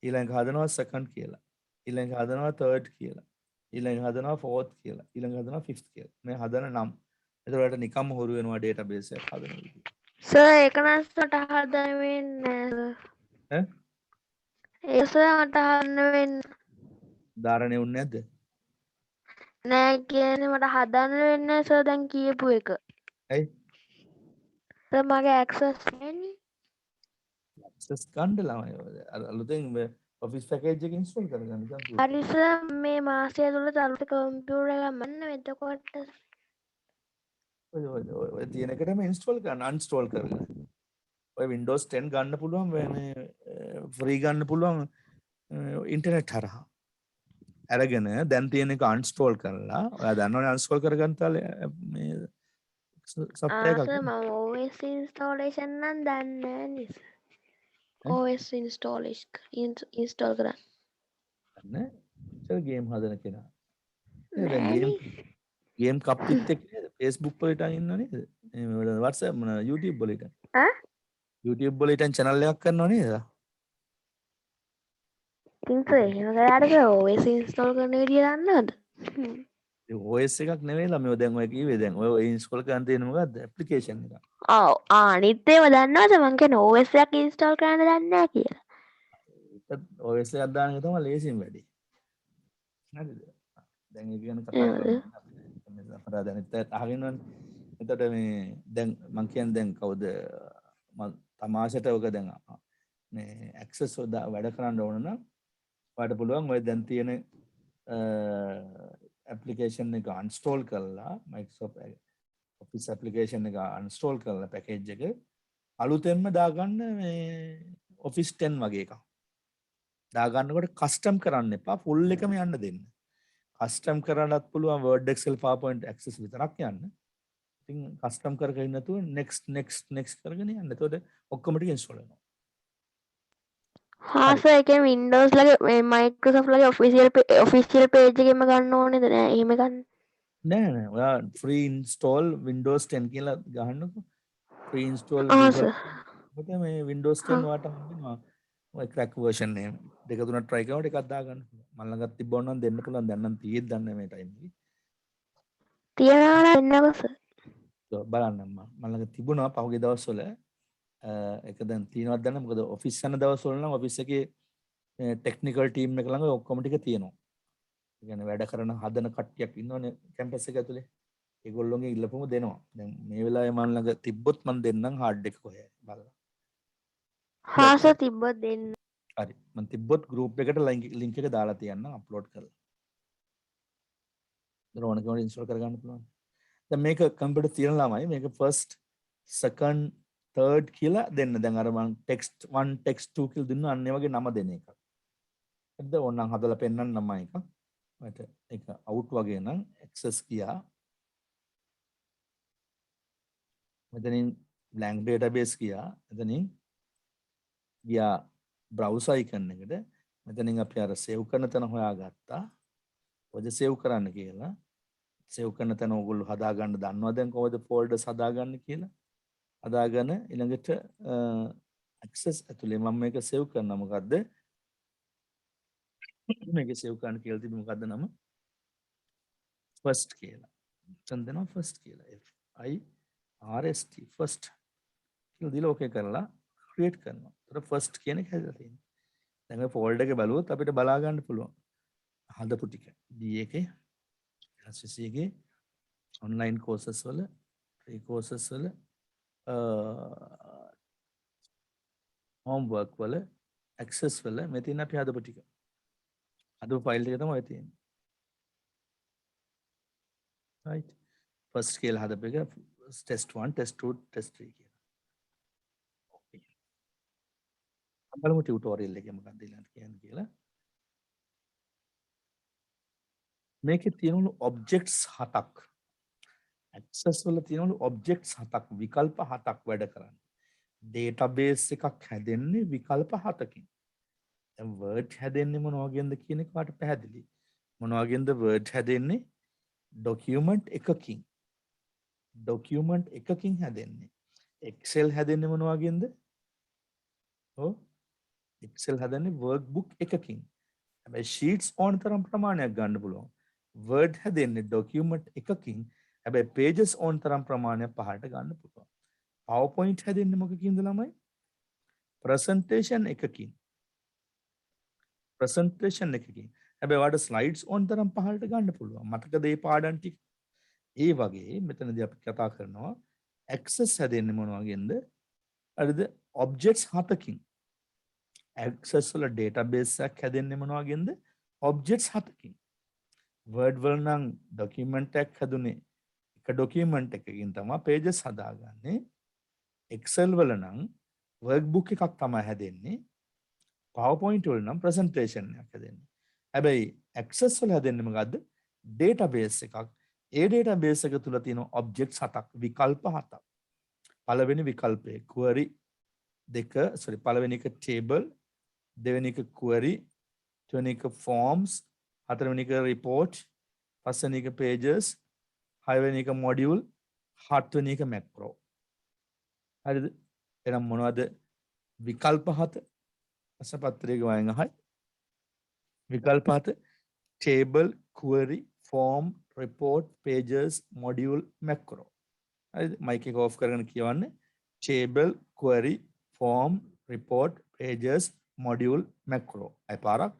A: ඊළඟ හදනවා second කියලා. ඊළඟ හදනවා third කියලා. ඊළඟ හදනවා fourth කියලා. ඊළඟ හදනවා fifth කියලා. මේ හදන නම්. එතකොට නිකම්ම හොරු වෙනවා database එකක් හදන විදිහ.
C: සර් ඒක නම් මට හදන්න වෙන්නේ
A: ඈ?
C: ඒක සර් මට හදන්න වෙන්නේ
A: ධාරණය වුනේ නැද්ද?
C: නෑ කියන්නේ මට හදන්න වෙන්නේ සර් දැන් කියපු එක.
A: ඇයි?
C: සර් මගේ ඇක්සස් වෙන්නේ
A: access ගන්න ළමයි. අලුතෙන් office package එක install කරගන්න ඉතින්.
C: හරි සර් මේ මාසය තුල අලුත් කම්පියුටර් එකක් ගන්න එතකොට
A: ඔය තියෙන එකටම install කරන්න uninstall කරලා. ඔය Windows 10 ගන්න පුළුවන් මේ free ගන්න පුළුවන් ඉන්ටර්නෙට් හරහා. අරගෙන දැන් තියෙන එක uninstall කරලා ඔයා දන්නවනේ uninstall කරගන්න තාලේ මේ software එකක්.
C: සර් මම OS installation නම් දන්නේ නෑ නේ සර්. OS install කරන්න
A: නේ? ඒක ගේම් හදන කෙනා. දැන් ගේම් කප්පිත් එක්ක නේද? Facebook වලට ඉන්නව නේද? මේ WhatsApp මොන YouTube වලට. YouTube වලට channel එකක් කරනව නේද?
C: ඉතින් සර් එහෙම කරාට සර් OS install කරන විදිය දන්නවද?
A: ඒ OS එකක් නෙවෙයි ළමයෝ දැන් ඔය කිව්වේ දැන් ඔය install කරන්න තියෙන මොකද්ද? application එක.
C: ඔව් අනිත් ඒවා දන්නවද මං කියන්නේ OS එකක් install කරන්න දන්නේ නැහැ කියලා.
A: OS එකක් දාන එක තමයි ලේසියෙන් වැඩි. හරිද? දැන් ඒක ගැන කතා කරමු. අපරාධ අනිත් අහගෙනවනේ. එතකොට මේ දැන් මං කියන්නේ දැන් කවුද තමාෂට ඔක දැන් මේ access වැඩ කරන්න ඕන නම් ඔයාලට පුළුවන් ඔය දැන් තියෙන application එක uninstall කරලා Microsoft Office application එක uninstall කරලා package එක අලුතෙන්ම දාගන්න මේ Office 10 වගේ එකක්. දාගන්නකොට custom කරන්න එපා full එකම යන්න දෙන්න. custom කරන්නත් පුළුවන් Word Excel PowerPoint Access විතරක් යන්න. ඉතින් custom කරගෙන නැතුව next කරගෙන යන්න. එතකොට ඔක්කොම ටික install වෙනවා.
C: හා සර් ඒකේ Windows ලගේ මේ Microsoft ලගේ official page එකෙම ගන්න ඕනේද නෑ එහෙම ගන්න.
A: නෑ ඔයා free install Windows 10 කියලා ගහන්නකො. free install
C: sir.
A: ඔක මේ Windows 10 ඔයාට හම්බෙනවා. ඔය crack version එක දෙක තුනක් try කරනකොට එකක් දාගන්න පුළුවන්. මම ළඟ තිබ්බොත් නම් දෙන්න පුළුවන්. දැන් නම් තියෙද්ද දන්නේ මේ time එකේ.
C: තියනවා නම් එන්නකෝ සර්.
A: බලන්න මම ළඟ තිබුණා පහුගිය දවස්වල ඒක දැන් තියෙනවද දන්නේ මොකද ඔෆිස් යන දවස්වල නම් ඔෆිස් එකේ ටෙක්නිකල් ටීම් එක ළඟ ඔක්කොම ටික තියෙනවා. ඒ කියන්නේ වැඩ කරන හදන කට්ටියක් ඉන්නවනේ කැම්පස් එක ඇතුලේ. ඒගොල්ලෝගේ ඉල්ලපුම දෙනවා. දැන් මේ වෙලාවේ මම ළඟ තිබ්බොත් මම දෙන්නම් හાર્ඩ් එක කොහේ බලලා.
C: හා සර් තිබ්බොත් දෙන්න.
A: හරි. මම තිබ්බොත් group එකට link එක දාලා තියන්නම් අප්ලෝඩ් කරලා. දැන් ඕන කෙනෙකුට ඉන්ස්ටෝල් කරගන්න පුළුවන්. දැන් මේක කම්පියුටර් තියෙන ළමයි මේක first second third කියලා දෙන්න. දැන් අර මම text 1 text 2 කියලා දුන්නා අන්න ඒ වගේ නම දෙන එක. හරිද? ඕනනම් හදලා පෙන්නන්න නම් එක. මට ඒක out වගේ නම් access කියා. මෙතනින් blank database කියා. එතනින් ගියා browser icon එකට. මෙතනින් අපි අර save කරන තැන හොයාගත්තා. ඔද save කරන්න කියලා. save කරන තැන ඕගොල්ලෝ හදාගන්න දන්නවා දැන් කොහොමද folders හදාගන්න කියලා. හදාගෙන ඊළඟට access ඇතුලේ මම මේක save කරනවා මොකද්ද? මේක save කරන්න කියලා තිබුණ මොකද්ද නම? first කියලා. එතන දෙනවා first කියලා. FIRST first කියලා දීලා okay කරලා ක්‍රියේට් කරනවා. ඒතර ෆස්ට් කියන එක හැදලා තියෙනවා. දැන් ඔය ෆෝල්ඩර් එක බලුවොත් අපිට බලා ගන්න පුළුවන්. හදපු ටික. D එකේ SSC එකේ ඔන්ලයින් කෝසස් වල ෆ්‍රී කෝසස් වල හෝම්වර්ක් වල ඇක්සස් වල මෙතන අපි හදපු ටික. හදපු ෆයිල් එක තමයි ඔය තියෙන්නේ. right first කියලා හදපු එක test 1 test 2 test 3 කියලා. okay බලමු ටියුටෝරියල් එකේ මොකක්ද ඊළඟට කියන්නේ කියලා. මේකේ තියෙනලු objects 7ක්. access වල තියෙනලු objects 7ක් විකල්ප 7ක් වැඩ කරන්නේ. database එකක් හැදෙන්නේ විකල්ප 7කින්. දැන් word හැදෙන්නේ මොන වගේන්ද කියන එක වාට පැහැදිලි. මොන වගේන්ද word හැදෙන්නේ? document එකකින්. document එකකින් හැදෙන්නේ. excel හැදෙන්නේ මොන වගේන්ද? ඔව් excel හැදෙන්නේ workbook එකකින්. හැබැයි sheets ඕන තරම් ප්‍රමාණයක් ගන්න පුළුවන්. word හැදෙන්නේ document එකකින්. හැබැයි pages ඕන තරම් ප්‍රමාණයක් පහට ගන්න පුළුවන්. PowerPoint හැදෙන්නේ මොකකින්ද ළමයි? presentation එකකින්. presentation එකකින්. හැබැයි ඔයාලට slides ඕන තරම් පහට ගන්න පුළුවන්. මතකද මේ පාඩම් ටික? ඒ වගේ මෙතනදී අපි කතා කරනවා access හැදෙන්නේ මොන වගේන්ද? හරිද? objects 7කින්. access වල database එකක් හැදෙන්නේ මොන වගේන්ද? objects 7කින්. word වල නම් document එකක් හැදුනේ එක document එකකින් තමයි pages හදාගන්නේ. excel වල නම් workbook එකක් තමයි හැදෙන්නේ. PowerPoint වල නම් presentation එකක් හැදෙන්නේ. හැබැයි access වල හැදෙන්නේ මොකද්ද? database එකක්. ඒ database එක තුල තියෙන objects 7ක් විකල්ප 7ක්. පළවෙනි විකල්පය query පළවෙනි එක table, දෙවෙනි එක query, තුන්වෙනි එක forms, හතරවෙනි එක report, පස්වෙනි එක pages, හයවෙනි එක module, හත්වෙනි එක macro. හරිද? එහෙනම් මොනවද විකල්ප 7? අසපත්‍රයේ වයින් අහයි. විකල්ප 7 table, query, form, report, pages, module, macro. හරිද? mic එක off කරගෙන කියවන්න. table, query, form, report, pages, module, macro. අය පාරක්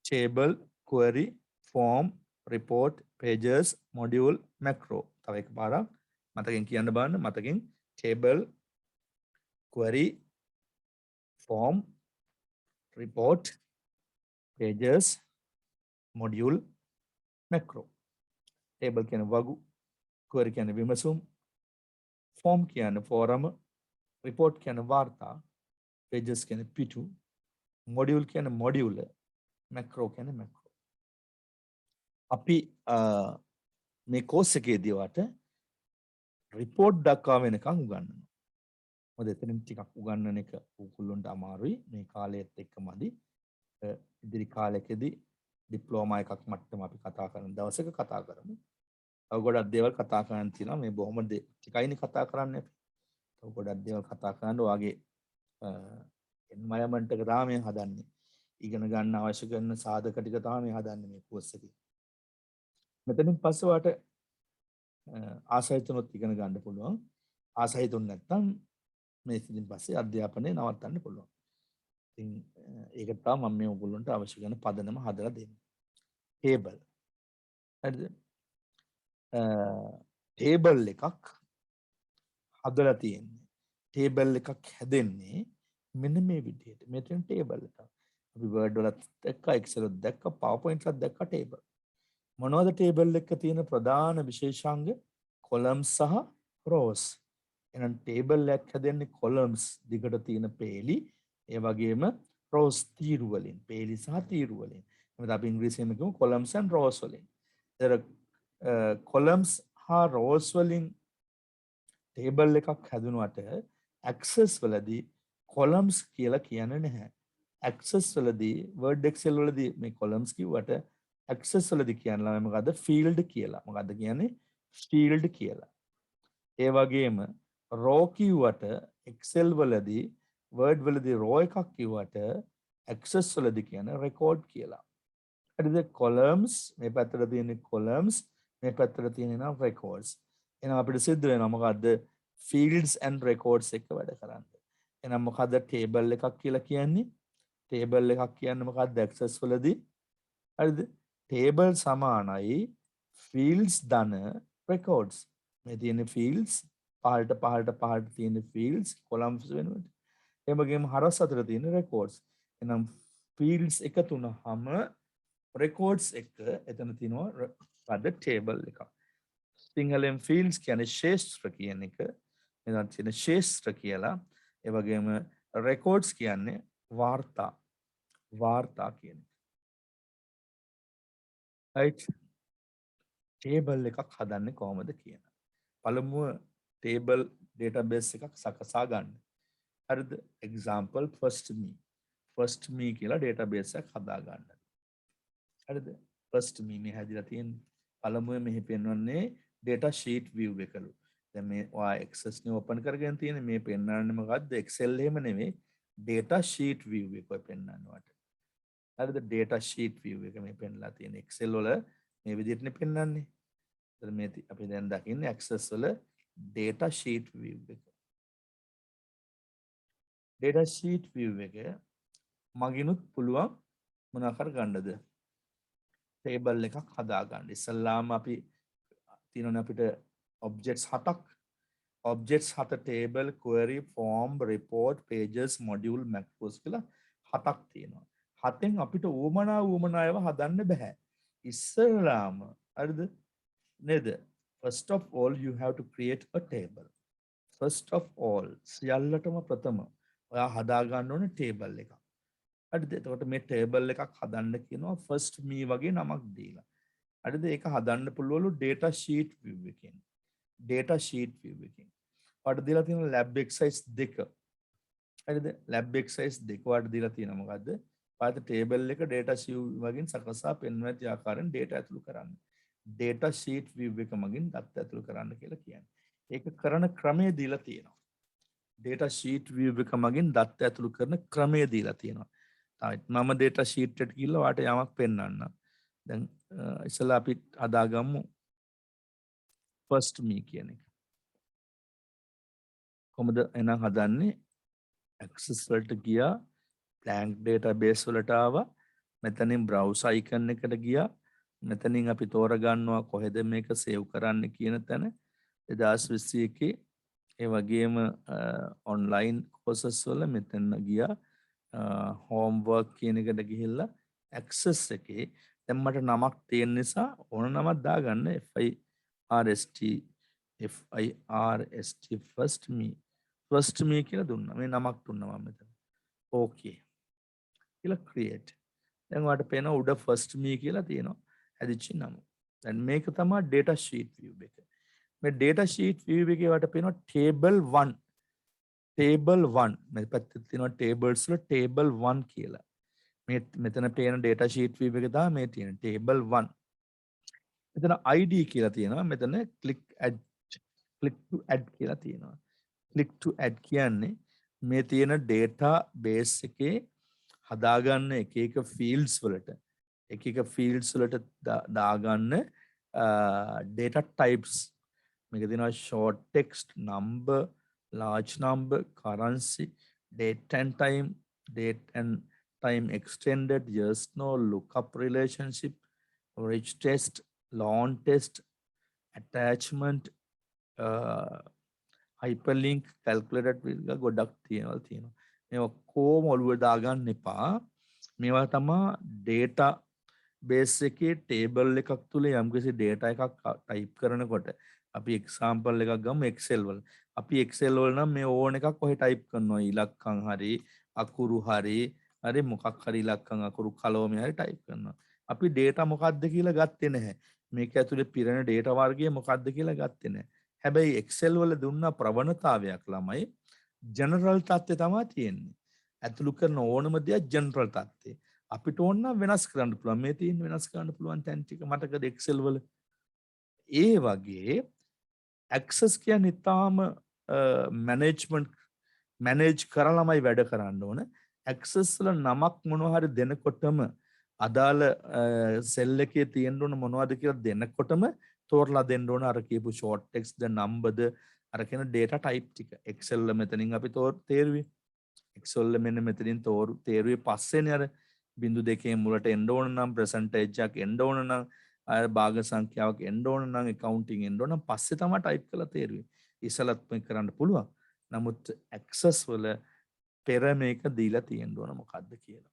A: table, query, form, report, pages, module, macro. තව එක පාරක් මතකෙන් කියන්න බලන්න. මතකෙන් table, query, form, report, pages, module, macro. table කියන්නේ වගු, query කියන්නේ විමසුම්, form කියන්නේ ෆෝරම, report කියන්නේ වාර්තා, pages කියන්නේ පිටු, module කියන්නේ module, macro කියන්නේ macro. අපි මේ course එකේදී වට report දක්වා වෙනකන් උගන්වනවා. මොකද එතනින් ටිකක් උගන්වන එක උගුල්ලන්ට අමාරුයි. මේ කාලයත් එක්කමදි ඉදිරි කාලෙකදී ඩිප්ලෝමා එකක් මට්ටම අපි කතා කරන දවසක කතා කරමු. තව ගොඩක් දේවල් කතා කරන්න තියෙනවා. මේ බොහොම ටිකයිනේ කතා කරන්නේ අපි. තව ගොඩක් දේවල් කතා කරන්න ඔයාගේ එන්වයරන්මන්ට් එක තමයි හදන්නේ. ඉගෙන ගන්න අවශ්‍ය කරන සාධක ටික තමයි හදන්නේ මේ කෝස් එකේ. මෙතනින් පස්සේ වාට ආසයිතුනොත් ඉගෙන ගන්න පුළුවන්. ආසයිතුන් නැත්තම් මේ ඉතින් පස්සේ අධ්‍යාපනය නවත්තන්න පුළුවන්. ඉතින් ඒකට තමයි මම මේ ඔයගොල්ලන්ට අවශ්‍ය කරන පදනම හදලා දෙන්නේ. table. හරිද? table එකක් හදලා තියෙන්නේ. table එකක් හැදෙන්නේ මෙන්න මේ විදිහට. මෙතන table එකක්. අපි word වලත් දැක්කා, excel වලත් දැක්කා, powerpoint වලත් දැක්කා table. මොනවද table එක තියෙන ප්‍රධාන විශේෂාංග? columns සහ rows. එහෙනම් table එකක් හැදෙන්නේ columns දිගට තියෙන පේලි, ඒ වගේම rows තීරු වලින්, පේලි සහ තීරු වලින්. එහෙනම් අපි ඉංග්‍රීසියෙන් කියමු columns and rows වලින්. ඒතර columns හා rows වලින් table එකක් හැදුනට access වලදී columns කියලා කියන්නේ නැහැ. access වලදී word excel වලදී මේ columns කිව්වට access වලදී කියන්නේ මොකද්ද? field කියලා. මොකද්ද කියන්නේ? field කියලා. ඒ වගේම row කිව්වට excel වලදී word වලදී row එකක් කිව්වට access වලදී කියන්නේ record කියලා. හරිද? columns මේ පැත්තට තියෙන columns, මේ පැත්තට තියෙන records. එහෙනම් අපිට සිද්ධ වෙනවා මොකද්ද? fields and records එක වැඩ කරන්න. එහෙනම් මොකද්ද ටේබල් එකක් කියලා කියන්නේ? ටේබල් එකක් කියන්නේ මොකක්ද ඇක්සස් වලදී? හරිද? ටේබල් සමානයි ෆීල්ඩ්ස් ධන රෙකෝඩ්ස්. මේ තියෙන ෆීල්ඩ්ස් පහළට තියෙන ෆීල්ඩ්ස් කොලම්ස් වෙනුවට. ඒ වගේම හරස් අතර තියෙන රෙකෝඩ්ස්. එහෙනම් ෆීල්ඩ්ස් එකතු වුනහම රෙකෝඩ්ස් එක එතන තියෙනවා පද ටේබල් එකක්. සිංහලෙන් ෆීල්ඩ්ස් කියන්නේ ශේෂ්ත්‍ර කියන එක. එතන තියෙන ශේෂ්ත්‍ර කියලා. ඒ වගේම රෙකෝඩ්ස් කියන්නේ වාර්තා කියන එක. right ටේබල් එකක් හදන්නේ කොහොමද කියන. පළමුව ටේබල් ඩේටාබේස් එකක් සකසා ගන්න. හරිද? example first me කියලා ඩේටාබේස් එකක් හදා ගන්න. හරිද? first me මේ හැදිලා තියෙන්නේ. පළමුව මෙහි පෙන්වන්නේ data sheet view එකලු. දැන් මේ ඔයා access නේ open කරගෙන තියෙන්නේ මේ පෙන්වන්නේ මොකද්ද? excel එහෙම නෙමෙයි data sheet view එක පෙන්වන්නේ වට. හරිද? data sheet view එක මේ පෙන්ලා තියෙන excel වල මේ විදිහටනේ පෙන්වන්නේ. එතන මේ අපි දැන් දකින්නේ access වල data sheet view එක. data sheet view එක මගිනුත් පුළුවන් මොනවා කර ගන්නද? table එකක් හදා ගන්න. ඉස්සල්ලාම අපි තියෙනනේ අපිට objects 7ක්. objects 7 table, query, form, report, pages, module, macros කියලා 7ක් තියෙනවා. 7න් අපිට ඌමනා ඒවා හදන්න බෑ. ඉස්සල්ලාම හරිද? නේද? First of all you have to create a table. First of all සියල්ලටම ප්‍රථම ඔයා හදා ගන්න ඕනේ table එකක්. හරිද? එතකොට මේ table එකක් හදන්න කියනවා first me වගේ නමක් දීලා. හරිද? ඒක හදන්න පුළුවන්ලු data sheet view එකෙන්. data sheet view එකෙන්. ඔයාලට දීලා තියෙන lab exercise 2. හරිද? lab exercise 2 ඔයාලට දීලා තියෙනවා මොකද්ද? ඔයාලට table එක data sheet වලින් සකසා පෙන්වන ආකාරයෙන් data ඇතුළු කරන්න. data sheet view එක මගින් දත් ඇතුළු කරන්න කියලා කියන්නේ. ඒක කරන ක්‍රමය දීලා තියෙනවා. data sheet view එක මගින් දත් ඇතුළු කරන ක්‍රමය දීලා තියෙනවා. මම data sheet එකට ගිහලා ඔයාලට යමක් පෙන්වන්නම්. දැන් ඉස්සලා අපි හදාගමු first me කියන එක. කොහොමද එහෙනම් හදන්නේ? access වලට ගියා, blank database වලට ආවා, මෙතනින් browse icon එකට ගියා, මෙතනින් අපි තෝරගන්නවා කොහෙද මේක save කරන්න කියන තැන 2021 ඒ වගේම online courses වල මෙතන ගියා homework කියන එකට ගිහිල්ලා access එකේ දැන් මට නමක් තියෙන නිසා ඕන නමක් දාගන්න FIRST first me කියලා දුන්නා. මේ නමක් දුන්නා මම මෙතන. okay කියලා create. දැන් ඔයාලට පේන උඩ first me කියලා තියෙනවා. හැදිච්ච නම. දැන් මේක තමයි data sheet view එක. මේ data sheet view එකේ ඔයාලට පේනවා table 1. table 1 මේ පැත්තේ තියෙනවා tables වල table 1 කියලා. මේ මෙතන පේන data sheet view එක තමයි මේ තියෙන table 1. මෙතන ID කියලා තියෙනවා. මෙතන click to add කියලා තියෙනවා. click to add කියන්නේ මේ තියෙන data base එකේ හදාගන්න එක fields වලට දාගන්න data types මේක තියෙනවා short text, number, large number, currency, date and time extended, yes, no, lookup relationship, rich test, long test, attachment, hyperlink, calculated ගොඩක් තියෙනවා. මේ ඔක්කොම ඔළුවේ දාගන්න එපා. මේවා තමයි data base එකේ table එකක් තුල යම්කිසි data එකක් type කරනකොට අපි example එකක් ගමු excel වල. අපි excel වල නම් මේ ඕන එකක් ඔහෙ type කරනවා. ඉලක්කම් හරි අකුරු හරි මොකක් හරි ඉලක්කම් අකුරු කලවමේ හරි type කරනවා. අපි data මොකක්ද කියලා ගත්තේ නැහැ. මේක ඇතුලේ පිරෙන data වර්ගය මොකක්ද කියලා ගත්තේ නැහැ. හැබැයි excel වල දුන්න ප්‍රවණතාවයක් ළමයි general තත්ත්වය තමයි තියෙන්නේ. ඇතුළු කරන ඕනම දෙයක් general තත්ත්වය. අපිට ඕන නම් වෙනස් කරන්න පුළුවන්. මේ තියෙන වෙනස් කරන්න පුළුවන් තැන් ටික මතකද excel වල? ඒ වගේ access කියන්නේ තාම manage කරලාමයි වැඩ කරන්න ඕන. access වල නමක් මොනවා හරි දෙනකොටම අදාළ cell එකේ තියෙන්න ඕන මොනවද කියලා දෙනකොටම තෝරලා දෙන්න ඕන අර කියපු short text ද number ද අර කියන data type ටික excel වල මෙතනින් අපි තේරුවේ. x වල මෙන්න මෙතනින් තේරුවේ පස්සේනේ අර බිඳු දෙකේ මුලට එන්න ඕන නම් percentage එකක් එන්න ඕන නම් අය භාග සංඛ්‍යාවක් එන්න ඕන නම් accounting එන්න ඕන නම් පස්සේ තමයි type කරලා තේරුවේ. ඉස්සලත් මේක කරන්න පුළුවන්. නමුත් access වල පෙර මේක දීලා තියෙන්න ඕන මොකද්ද කියලා.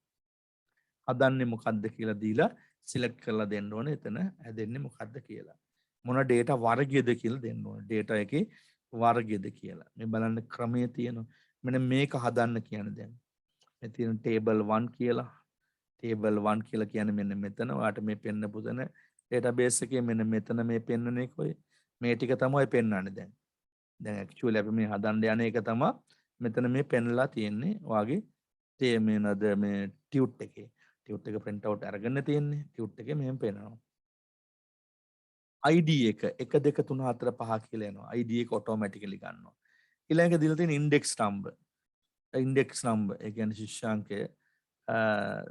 A: හදන්නේ මොකද්ද කියලා දීලා select කරලා දෙන්න ඕන එතන හැදෙන්නේ මොකද්ද කියලා. මොන data වර්ගයද කියලා දෙන්න ඕන. data එකේ වර්ගයද කියලා. මේ බලන්න ක්‍රමයේ තියෙනවා. මෙන්න මේක හදන්න කියන්නේ දැන්. මේ තියෙන table 1 කියලා. table 1 කියලා කියන්නේ මෙන්න මෙතන. ඔයාලට මේ පෙන්නපු තැන database එකේ මෙන්න මෙතන මේ පෙන්නන එක ඔය මේ ටික තමයි පෙන්වන්නේ දැන්. දැන් actually අපි මේ හදන්න යන එක තමයි මෙතන මේ පෙන්ලා තියෙන්නේ. ඔයාගේ මේනද මේ tut එකේ. tut එක print out අරගෙන තියෙන්නේ. tut එකේ මෙහෙම පෙන්නනවා. ID එක 1 2 3 4 5 කියලා එනවා. ID එක automatically ගන්නවා. ඊළඟ දීලා තියෙන index number. index number ඒ කියන්නේ ශිෂ්‍යාංකය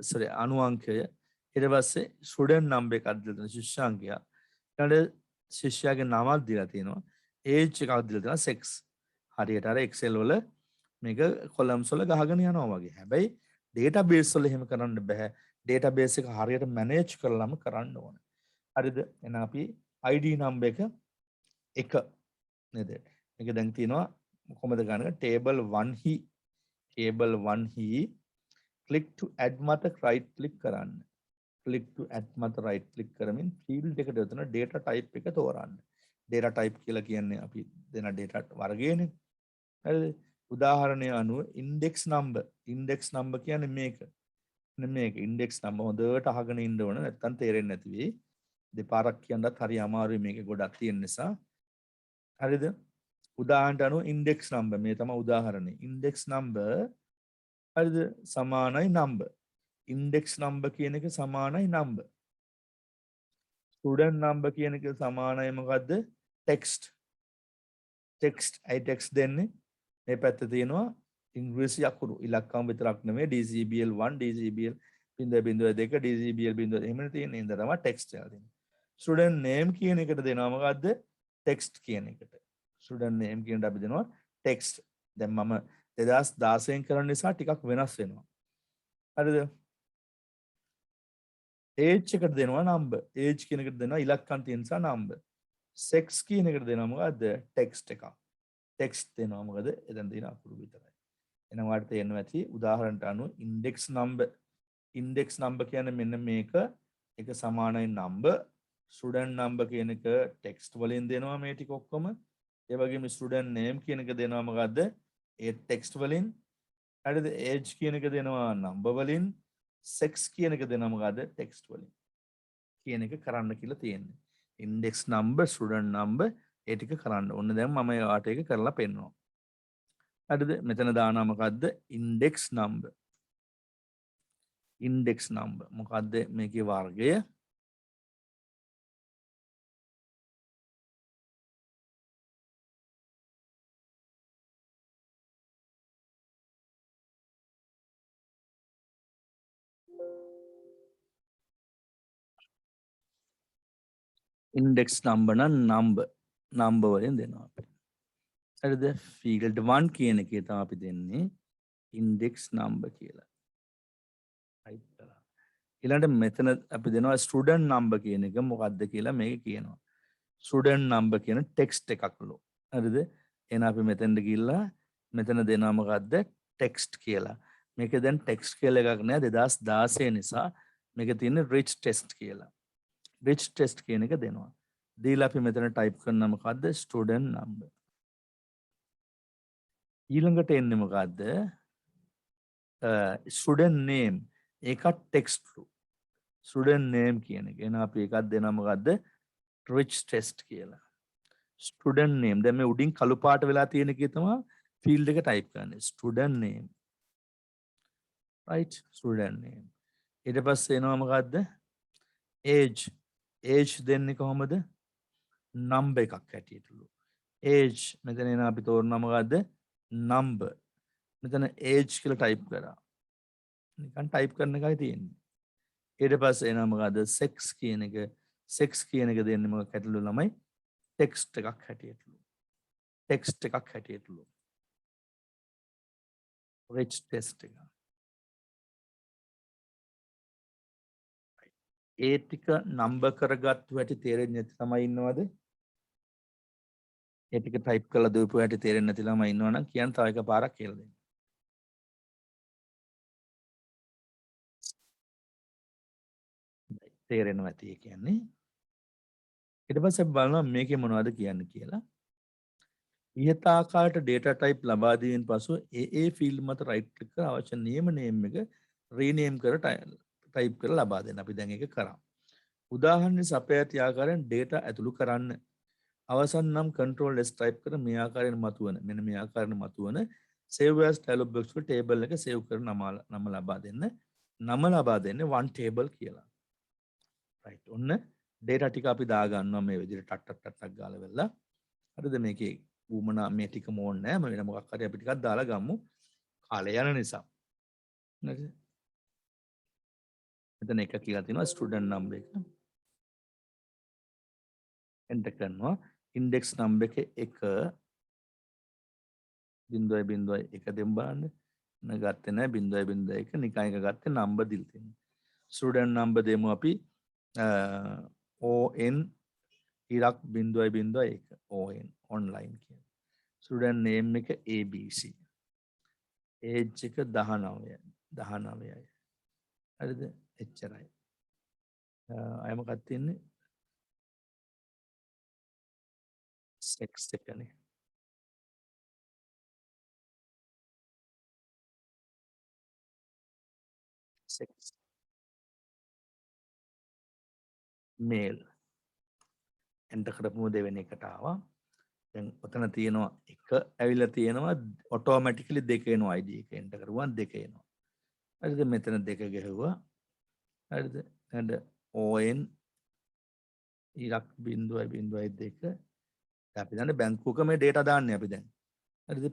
A: sorry අණු අංකය. ඊට පස්සේ student number එකක් දීලා තියෙන ශිෂ්‍යාංකය. ඊළඟ ශිෂ්‍යයාගේ නමක් දීලා තියෙනවා. age එකක් දීලා තියෙනවා 6. හරියට අර Excel වල මේක columns වල ගහගෙන යනවා වගේ. හැබැයි database වල එහෙම කරන්න බෑ. database එක හරියට manage කරලාම කරන්න ඕනේ. හරිද? එහෙනම් අපි ID number එක 1 නේද? මේක දැන් තියෙනවා කොහොමද ගන්න? table 1 හි table 1 හි click to add මත right click කරන්න. click to add මත right click කරමින් field එකට යොදන data type එක තෝරන්න. data type කියලා කියන්නේ අපි දෙන data වර්ගයනේ. හරිද? උදාහරණය අනුව index number කියන්නේ මේක. මේක index number හොඳට අහගෙන ඉන්න ඕන නැත්නම් තේරෙන්නේ නැති වෙයි. දෙපාරක් කියන්නත් හරි අමාරුයි මේක ගොඩක් තියෙන නිසා. හරිද? උදාහරණට අනුව index number මේ තමයි උදාහරණේ. index number හරිද සමානයි number. index number කියන එක සමානයි number. student number කියන එක සමානයි මොකද්ද? text. text දෙන්නේ මේ පැත්තේ තියෙනවා ඉංග්‍රීසි අකුරු. ඉලක්කම් විතරක් නෙමෙයි DCBL 1 DCBL 0.2 DCBL 0 එහෙමනේ තියෙන්නේ. ඉතින් තමයි text එකක් දෙන්නේ. student name කියන එකට දෙනවා මොකද්ද? text කියන එකට. student name කියනට අපි දෙනවා text. දැන් මම 2016 කරන නිසා ටිකක් වෙනස් වෙනවා. හරිද? age එකට දෙනවා number. age කියන එකට දෙනවා ඉලක්කම් තියෙන නිසා number. sex කියන එකට දෙනවා මොකද්ද? text එකක්. text දෙනවා මොකද? එතන තියෙන අකුරු විතරයි. එහෙනම් ඔයාලට තේරෙනවා ඇති උදාහරණට අනුව index number කියන්නේ මෙන්න මේක එක සමානයි number. student number කියන එක text වලින් දෙනවා මේ ටික ඔක්කොම. ඒ වගේම student name කියන එක දෙනවා මොකද්ද? ඒ text වලින්. හරිද? age කියන එක දෙනවා number වලින්. sex කියන එක දෙනවා මොකද්ද? text වලින්. කියන එක කරන්න කියලා තියෙන්නේ. index number, student number ඒ ටික කරන්න. ඕන්න දැන් මම ඔයාලට ඒක කරලා පෙන්නනවා. හරිද? මෙතන දානවා මොකද්ද? index number. index number මොකද්ද මේකේ වර්ගය? index number නම් number වලින් දෙනවා අපි. හරිද? field 1 කියන එකේ තමයි අපි දෙන්නේ index number කියලා. type කරලා. ඊළඟට මෙතන අපි දෙනවා student number කියන එක මොකක්ද කියලා මේක කියනවා. student number කියන text එකක්ලු. හරිද? එහෙනම් අපි මෙතෙන්ට ගිහිල්ලා මෙතන දෙනවා මොකද්ද? text කියලා. මේක දැන් text කියලා එකක් නෑ 2016 නිසා මේක තියෙන්නේ rich text කියලා. rich text කියන එක දෙනවා. දීලා අපි මෙතන type කරනවා මොකද්ද? student number. ඊළඟට එන්නේ මොකද්ද? student name ඒකත් text ලු. student name කියන එක. එහෙනම් අපි එකක් දෙනවා මොකද්ද? rich text කියලා. student name දැන් මේ උඩින් කළු පාට වෙලා තියෙන එකේ තමයි field එක type කරන්නේ. student name. right? student name. ඊට පස්සේ එනවා මොකද්ද? age. age දෙන්නේ කොහොමද? number එකක් හැටියටලු. age මෙතන එන අපි තෝරනවා මොකද්ද? number. මෙතන age කියලා type කරා. නිකන් type කරන එකයි තියෙන්නේ. ඊට පස්සේ එනවා මොකද්ද? sex කියන එක. sex කියන එක දෙන්නේ මොකක් හැටියටලු ළමයි? text එකක් හැටියටලු. text එකක් හැටියටලු. rich test එක. ඒ ටික නම්බර් කරගත්තු හැටි තේරෙන්නේ නැති ළමයි ඉන්නවද? ඒ ටික ටයිප් කරලා දීපු හැටි තේරෙන්නේ නැති ළමයි ඉන්නවනම් කියන්න තව එකපාරක් කියලා දෙන්න. තේරෙනවා ඇති ඒ කියන්නේ. ඊට පස්සේ අපි බලනවා මේකේ මොනවද කියන්නේ කියලා. ඉහත ආකාරයට data type ලබා දීමෙන් පසු ඒ field මත right click කර අවශ්‍ය නියම name එක rename කර type කරලා ලබා දෙන්න. අපි දැන් ඒක කරා. උදාහරණයක් සපයා ඇති ආකාරයෙන් data ඇතුළු කරන්න. අවසන් නම් control S type කර මේ ආකාරයෙන් මතුවන මෙන්න මේ ආකාරයෙන් මතුවන save as dialog box වල table එක save කර නම ලබා දෙන්න. නම ලබා දෙන්නේ one table කියලා. right ඔන්න data ටික අපි දා ගන්නවා මේ විදිහට ටක් ගාලා වෙලා. හරිද මේකේ ඌමනා මේ ටික ඕනේ නැහැ. මම වෙන මොකක් හරි අපි ටිකක් දාලා ගමු. කාලය යන නිසා. හරිද? මෙතන එක කියලා තියෙනවා student number එක. enter කරනවා. index number එකේ 1.1 දෙන්න බලන්න. ගත්තේ නැහැ 0.1 නිකන් එක ගත්තේ number දිල් තියෙනවා. student number දෙමු අපි on ඉරක් 0.1 on online කියන. student name එක abc. age එක 19යි. හරිද? එච්චරයි. අය මොකක්ද තියෙන්නේ? sex එකනේ. sex male. enter කරපුම දෙවෙනි එකට ආවා. දැන් ඔතන තියෙනවා එක ඇවිල්ලා තියෙනවා ඔටෝමැටිකලි දෙක එනවා id එක enter කරුවා දෙක එනවා. හරිද? මෙතන දෙක ගැහුවා. හරිද? and on ඉරක් 0.2 අපි දන්නේ බැංකුවක මේ data දාන්නේ අපි දැන්. හරිද?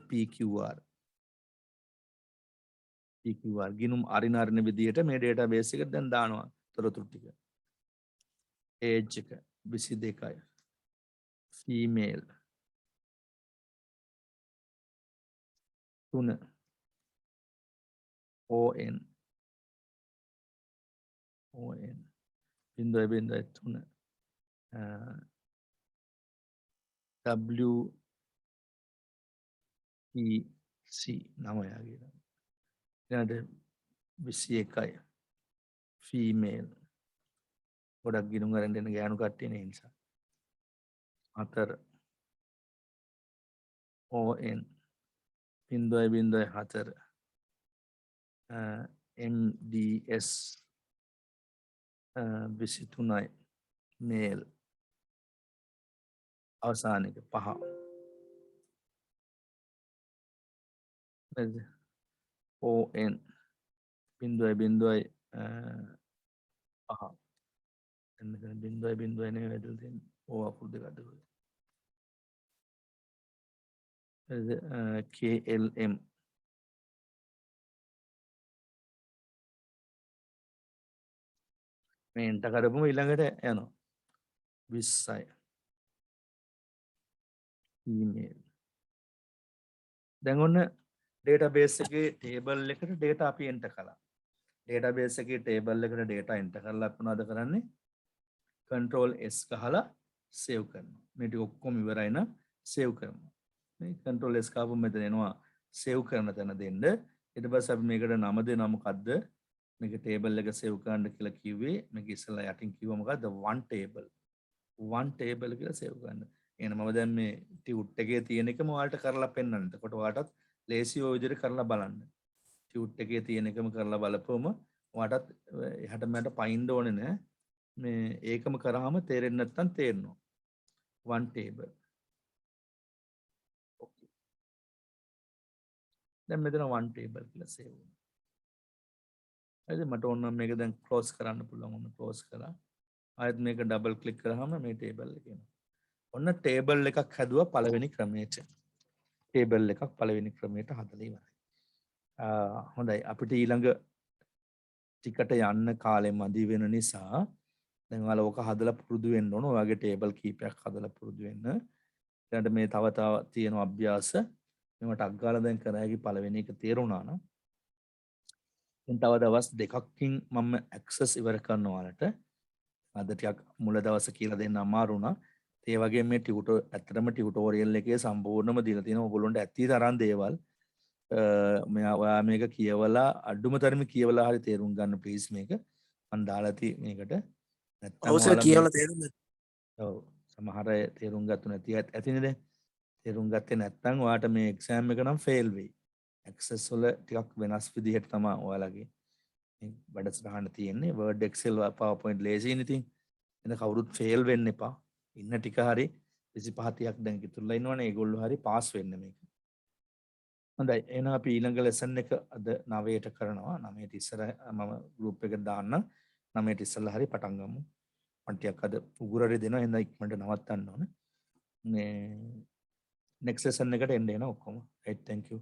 A: pqr ගිනුම් අරින විදියට මේ database එකට දැන් දානවා තොරතුරු ටික. age එක 22යි. female 3 on 0.3 WEC නමයාගේ ඊළඟට 21යි female ගොඩක් ගිණුම් අරන් දෙන ගෑනු කට්ටිය නේ නිසා 4 on 0.4 MDS 23යි male අවසාන එක 5 හරිද on 0.5 එන්න 0.0 නේ වැදලා තියෙන්නේ ඕ අකුරු දෙක අද හරිද KLM මේ එන්ටර් කරපුවම ඊළඟට යනවා 20යි email දැන් ඔන්න database එකේ table එකට data අපි enter කළා database එකේ table එකට data enter කරලා අපි මොනවද කරන්නේ control S ගහලා save කරනවා මේ ටික ඔක්කොම ඉවරයි නම් save කරනවා මේ control S ගාපුවම මෙතන එනවා save කරන තැන දෙන්න ඊට පස්සේ අපි මේකට නම දෙනවා මොකද්ද මේක table එක save කරන්න කියලා කිව්වේ මේක ඉස්සෙල්ලා යටින් කිව්වා මොකද්ද one table කියලා save කරන්න එහෙනම් මම දැන් මේ ටියුට් එකේ තියෙන එකම ඔයාලට කරලා පෙන්නන්න. එතකොට ඔයාලටත් ලේසි ඔය විදිහට කරලා බලන්න. ටියුට් එකේ තියෙන එකම කරලා බලපුවම ඔයාලටත් එහාට මෙහාට පයින්න ඕනේ නෑ. මේ ඒකම කරාම තේරෙන්නේ නැත්නම් තේරෙනවා. one table. okay. දැන් මෙතන one table කියලා save වුණා. හරිද? මට ඕන නම් මේක දැන් close කරන්න පුළුවන්. ඔන්න close කරා. ආයෙත් මේක double click කරාම මේ table එක එනවා. ඔන්න ටේබල් එකක් හැදුවා පළවෙනි ක්‍රමයට. ටේබල් එකක් පළවෙනි ක්‍රමයට හදලා ඉවරයි. හොඳයි අපිට ඊළඟ ටිකට යන්න කාලෙ මදි වෙන නිසා දැන් ඔයාලා ඕක හදලා පුරුදු වෙන්න ඕන. ඔයාගේ ටේබල් කීපයක් හදලා පුරුදු වෙන්න. ඊළඟට මේ තව තියෙන අභ්‍යාස මේවට අග්ගාලා දැන් කර හැකි පළවෙනි එක තේරුණා නම් දැන් තව දවස් දෙකකින් මම ඇක්සස් ඉවර කරනවා ඔයාලට. අද ටිකක් මුල දවස කියලා දෙන්න අමාරු වුණා. ඒ වගේ මේ ඇත්තටම ටියුටෝරියල් එකේ සම්පූර්ණම දීලා තියෙන ඕගොල්ලොන්ට ඇති තරම් දේවල් ඔයා මේක කියවලා අඩුම තරමේ කියවලා හරි තේරුම් ගන්න ප්ලීස් මේක. මම දාලා මේකට නැත්තම්
D: ඔව් සර්
A: ඔයාලා
D: කියවලා තේරුම් ගත්තා.
A: ඔව් සමහර අය තේරුම් ගත්තු නැති ඇතිනේ දැන්. තේරුම් ගත්තේ නැත්නම් ඔයාට මේ එක්සෑම් එක නම් ෆේල් වෙයි. ඇක්සස් වල ටිකක් වෙනස් විදිහට තමයි ඔයාලගේ මේ වැඩසටහන තියෙන්නේ. Word Excel PowerPoint ලේසියින් ඉතින්. එතන කවුරුත් ෆේල් වෙන්න එපා. ඉන්න ටික හරි 25 30ක් දැන් ඉතුරුලා ඉන්නවනේ. ඒගොල්ලෝ හරි පාස් වෙන්න මේක. හොඳයි. එහෙනම් අපි ඊළඟ ලෙසන් එක අද 9ට කරනවා. 9ට ඉස්සර මම ගෲප් එකට දාන්න. 9ට ඉස්සරලා හරි පටන් ගමු. මම ටිකක් අද උගුරේ දෙනවා. එහෙනම් ඉක්මනට නවත්තන්න ඕන. මේ next lesson එකට එන්න එන ඔක්කොම. right, thank you.